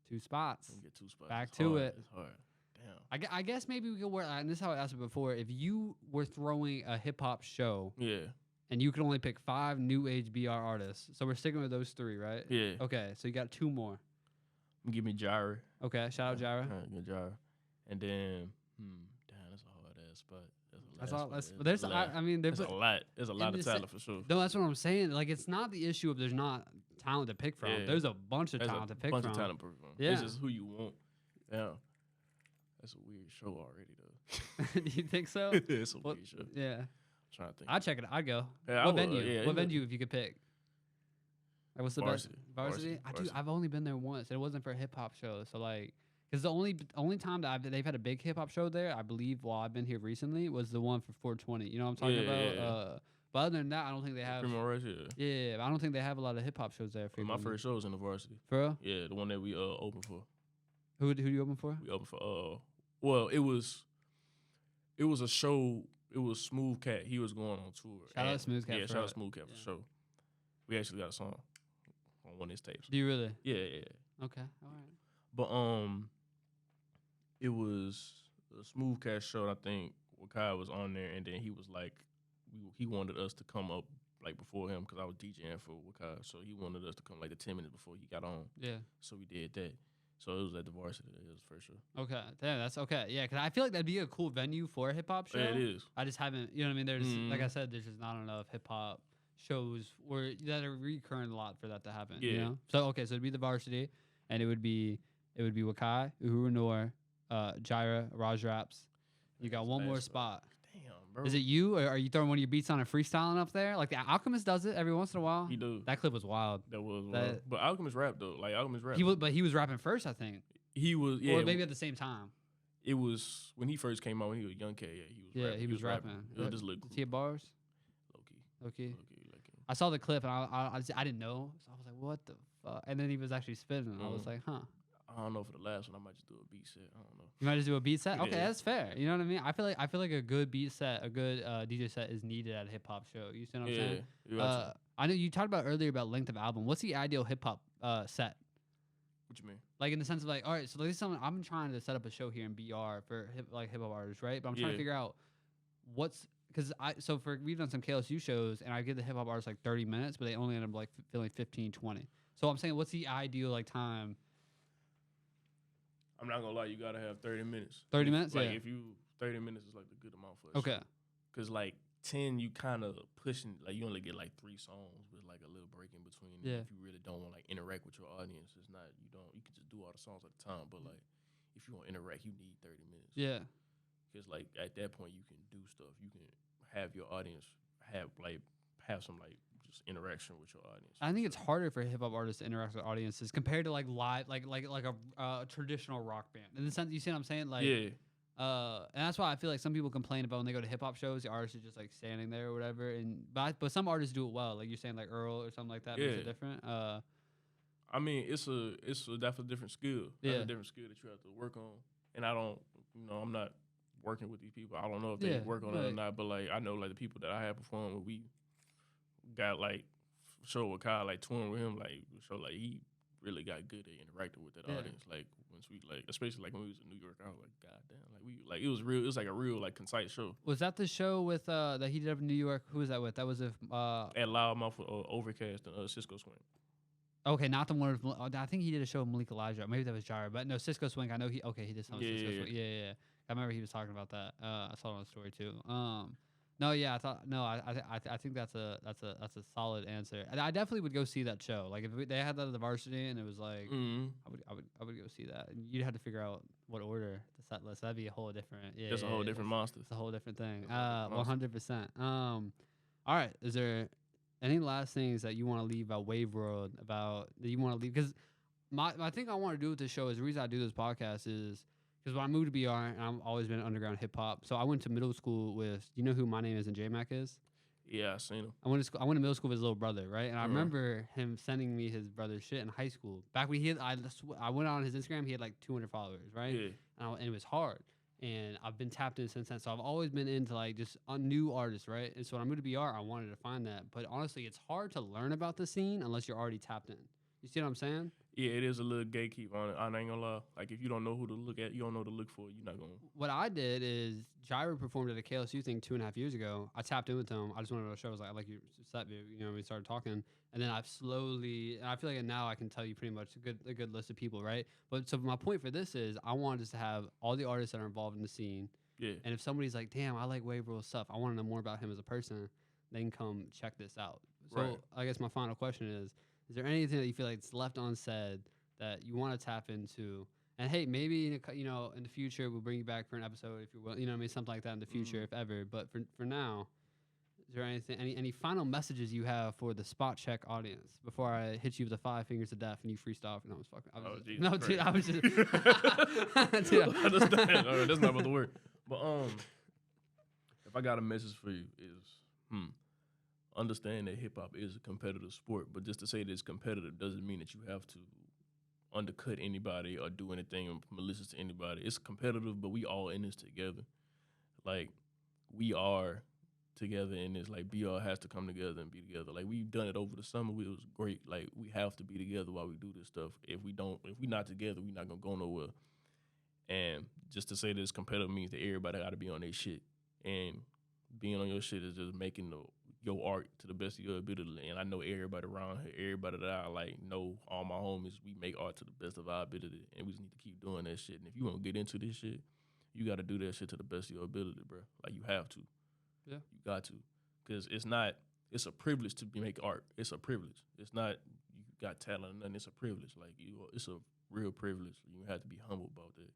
2 spots. Get 2 spots. Back to it. It's hard. Damn. I guess maybe we could work. And this is how I asked it before. If you were throwing a hip hop show, Yeah. and you could only pick 5 new age BR artists, so we're sticking with those 3, right? Yeah. Okay, so you got 2 more. Give me Gyra. Okay, shout out Gyra. Good Gyra. And then, damn, that's a hard ass spot. That's all. There's a lot of talent for sure. No, that's what I'm saying. Like, it's not the issue of there's not talent to pick from. Yeah. There's a bunch of talent to pick from. Yeah. It's just who you want. Yeah. That's a weird show already, though. Do you think so? It's a weird show. Yeah. I'm trying to think. I'd check it. I'd go. Yeah, what venue? What venue if you could pick? Like, what's the best? Varsity? I've only been there once. It wasn't for a hip hop show. So, like, because the only time that they've had a big hip hop show there, I believe, while I've been here recently, was the one for 420. You know what I'm talking about? Yeah. But other than that, I don't think they have. Yeah, I don't think they have a lot of hip hop shows there. My first show was in the Varsity. For real? Yeah, the one that we opened for. Who do you open for? We opened for well, it was a show. It was Smooth Cat. He was going on tour. Shout out Smooth Cat. Yeah, shout out Smooth Cat for sure. We actually got a song on one of his tapes. Do you really? Yeah. Okay, all right. But it was a Smooth Cat show. I think Wakai was on there, and then he was like, he wanted us to come up like before him because I was DJing for Wakai, so he wanted us to come like 10 minutes before he got on. Yeah. So we did that. So it was at the Varsity. It was for sure. Okay, damn, that's okay. Yeah, because I feel like that'd be a cool venue for a hip hop show. Yeah, it is. I just haven't, you know what I mean? There's like I said, there's just not enough hip hop shows that are recurring a lot for that to happen. Yeah. You know? So okay, so it'd be the Varsity, and it would be Wakai, Uhuru Noir, Gyra, Raj Raps. You got one more spot. Damn, bro. Is it you, or are you throwing one of your beats on and freestyling up there? Like the Alchemist does it every once in a while. He do. That clip was wild. That was wild. But Alchemist rap though. Like Alchemist rap. He was rapping first, I think. He was, yeah. Or maybe at the same time. It was when he first came out when he was a young kid. Yeah, he was rapping. It was just little Did he have bars? Low key. I saw the clip and I didn't know, so I was like, what the fuck? And then he was actually spitting. And I was like, huh. I don't know for the last one. I might just do a beat set. I don't know. You might just do a beat set. Okay, that's fair. You know what I mean? I feel like a good beat set, a good DJ set is needed at a hip hop show. You see what I'm saying? I know you talked about earlier about length of album. What's the ideal hip hop set? What you mean? Like in the sense of like, all right, so like someone I'm trying to set up a show here in BR for hip hop artists, right? But I'm trying to figure out we've done some KLSU shows and I give the hip hop artists like 30 minutes, but they only end up like feeling 15, 20. So I'm saying, what's the ideal like time? I'm not gonna lie, you gotta have 30 minutes. 30 minutes, like if you 30 minutes is like the good amount for us. Okay. Cause like 10, you kind of pushing, like you only get like 3 songs with like a little break in between. Yeah. If you really don't want to like interact with your audience, you can just do all the songs at a time. But like if you want to interact, you need 30 minutes. Yeah. Cause like at that point you can do stuff. You can have your audience have some like just interaction with your audience. I think it's harder for hip hop artists to interact with audiences compared to like live, like a traditional rock band. In the sense, you see what I'm saying? Like, yeah. And that's why I feel like some people complain about when they go to hip hop shows, the artist is just like standing there or whatever. But some artists do it well, like you're saying, like Earl or something like that. Yeah. Makes it different. I mean, it's definitely a different skill. That's a different skill that you have to work on. And I don't, I'm not working with these people. I don't know if they work on it or not. But like, I know like the people that I have performed with, we got like show with Kyle, like touring with him, like show like he really got good at interacting with that audience. Like once we like, especially like when we was in New York, I was like, God damn, like we like it was real. It was like a real like concise show. Was that the show with that he did up in New York? Who was that with? That was at Loudmouth with Overcast and Cisco Swing. Okay, not the one with, I think he did a show with Malik Elijah. Maybe that was Gyra, but no, Cisco Swing. I know he did something. Yeah, Cisco Swing. Yeah. I remember he was talking about that. I saw it on the story too. No, yeah, I think that's a solid answer, and I definitely would go see that show. Like if they had that at the Varsity, and it was like, Mm-hmm. I would go see that. And you'd have to figure out what order the set list. That'd be a whole different. Yeah, That's a whole different monster. It's a whole different thing. That's a whole different 100%. All right. Is there any last things that you want to leave about Wave World about that you want to leave? Because my thing I want to do with this show is the reason I do this podcast is because when I moved to BR and I've always been underground hip hop. So I went to middle school with, you know who My Name Is and J-Mac is? Yeah, I seen him. I went to middle school with his little brother, right? And I remember him sending me his brother's shit in high school. Back when I went on his Instagram, he had like 200 followers, right? Yeah. And it was hard. And I've been tapped in since then. So I've always been into like just new artists, right? And so when I moved to BR, I wanted to find that. But honestly, it's hard to learn about the scene unless you're already tapped in. You see what I'm saying? Yeah, it is a little gatekeep on it. I ain't gonna lie. Like, if you don't know who to look at, you don't know who to look for, you're not gonna. What I did is Gyro performed at a KLSU thing 2.5 years ago. I tapped in with them. I just wanted to show. I was like your set view. You know, we started talking, and then I've slowly. And I feel like now I can tell you pretty much a good list of people, right? But so my point for this is I wanted us to have all the artists that are involved in the scene. Yeah. And if somebody's like, damn, I like Wave World stuff, I want to know more about him as a person, they can come check this out. So Right. I guess my final question is there anything that you feel like it's left unsaid that you want to tap into? And hey, maybe in the future we'll bring you back for an episode if you're willing, you know what I mean, something like that in the future if ever. But for now, is there any final messages you have for the SpotCheck audience before I hit you with the 5 fingers of death and you freestyle? No, I was fucking. Jesus No, Christ. dude, I was just. Dude, I understand. All right, that's not about the word. But if I got a message for you is understand that hip hop is a competitive sport, but just to say that it's competitive doesn't mean that you have to undercut anybody or do anything malicious to anybody. It's competitive, but we all in this together. Like, we are together in this. Like, BR has to come together and be together. Like, we've done it over the summer. It was great. Like, we have to be together while we do this stuff. If we not together, we're not gonna go nowhere. And just to say that it's competitive means that everybody got to be on their shit. And being on your shit is just making your art to the best of your ability. And I know everybody around here, everybody that I like know, all my homies, we make art to the best of our ability. And we just need to keep doing that shit. And if you want to get into this shit, you got to do that shit to the best of your ability, bro. Like, you have to. Yeah. You got to. Because it's a privilege to make art. It's a privilege. It's not you got talent or nothing. It's a privilege. Like, it's a real privilege. You have to be humble about that.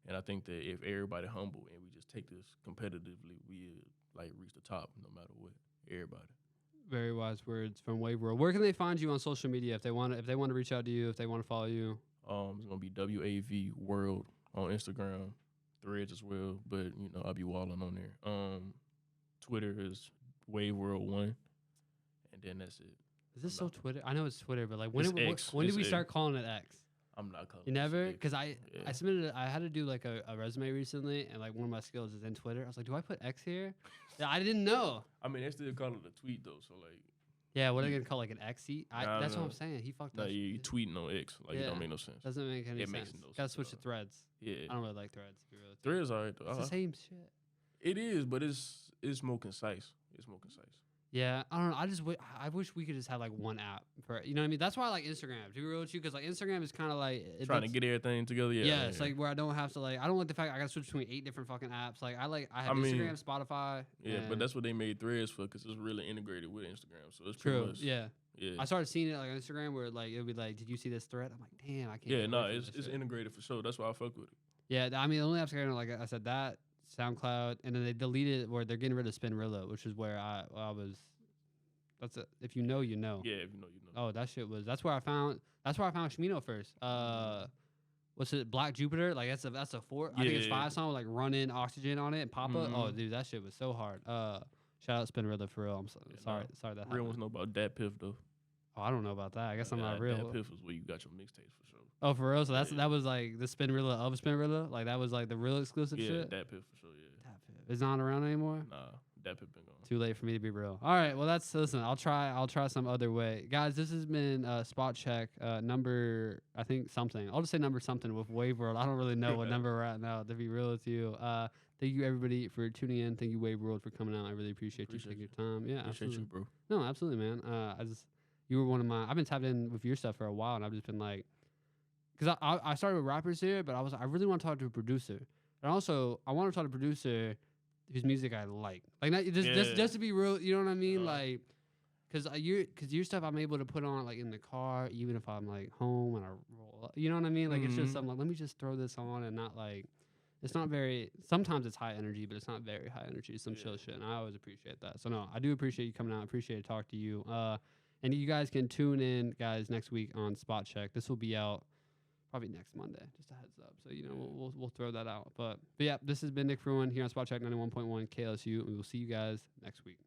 And I think that if everybody humble and we just take this competitively, we like reach the top no matter what. Everybody. Very wise words from Wave World. Where can they find you on social media if they want to reach out to you, if they want to follow you? It's gonna be wavworld on Instagram, Threads as well, but I'll be walling on there. Twitter is wavworld1, and then that's it. Is this so Twitter? I know it's Twitter, but like when It's did X. when did It's we X. start calling it X? I'm not calling You it never? X. Because I Yeah. submitted I had to do like a resume recently, and like one of my skills is in Twitter. I was like, do I put X here? Yeah, I didn't know. I mean, they still call it a tweet though, so like. Yeah, what are they gonna call like an X? Nah, That's what no. I'm saying. He fucked No, up. you tweeting on X, like it Yeah. don't make no sense. Doesn't make any It sense. makes no Gotta sense switch at to all. Threads. Yeah, I don't really like Threads. To be real. Threads alright though. It's the same shit. It is, but it's more concise. It's more concise. Yeah, I don't know. I wish we could just have like one app for, you know what I mean? That's why I like Instagram. To be real with you, because like Instagram is kind of like Trying to get everything together. Yeah, it's like where I don't have to I don't like the fact I got to switch between 8 different fucking apps. Like I have I mean, Instagram, Spotify. Yeah, but that's what they made Threads for, because it's really integrated with Instagram. So it's true. pretty much, Yeah. yeah. I started seeing it like on Instagram where like it'll be like, did you see this thread? I'm like, damn, I can't. Yeah, get no, away from it's this shit. integrated for sure. That's why I fuck with it. Yeah, I mean the only apps I got, like I said, that SoundCloud, and then they deleted where they're getting rid of Spinrilla, which is where I was. That's it. If you know, you know. Yeah, if you know, you know. Oh, that shit was. That's where I found Shmino first. What's it? Black Jupiter. Like that's a 4. I think it's 5 song with like Run In, Oxygen on it, and Papa. Mhm. Oh, dude, that shit was so hard. Shout out Spinrilla for real. I'm sorry that Real happened. ones know about Dat Piff though. Oh, I don't know about that. I guess I'm not real. Dat Piff is where you got your mixtapes for sure. Oh, for real. So Yeah. that was like the Spinrilla of Spinrilla. Like that was like the real exclusive Yeah, shit. Dat Piff for sure. Yeah. It's not around anymore. Nah, Dat Piff been gone. Too late for me to be real. All right, well listen. I'll try some other way, guys. This has been SpotCheck number, I think something. I'll just say number something with Wave World. I don't really know what number we're at now, to be real with you. Thank you everybody for tuning in. Thank you Wave World for coming out. I really appreciate you taking your time. Yeah, Appreciate absolutely. you, bro. No, absolutely, man. You were one of my. I've been tapped in with your stuff for a while, and I've just been like, because I started with rappers here, but I really want to talk to a producer, and also I want to talk to a producer whose music I like. Like not, just to be real, you know what I mean? Like, cause your stuff I'm able to put on like in the car, even if I'm like home and I roll up, you know what I mean? Like it's just something like, let me just throw this on and not like, it's not very, sometimes it's high energy, but it's not very high energy. It's some chill shit. And I always appreciate that. So no, I do appreciate you coming out. I appreciate to talk to you. And you guys can tune in, guys, next week on SpotCheck. This will be out probably next Monday. Just a heads up. So, you know, we'll throw that out. But yeah, this has been Nick Frewin here on SpotCheck 91.1 KLSU, and we will see you guys next week.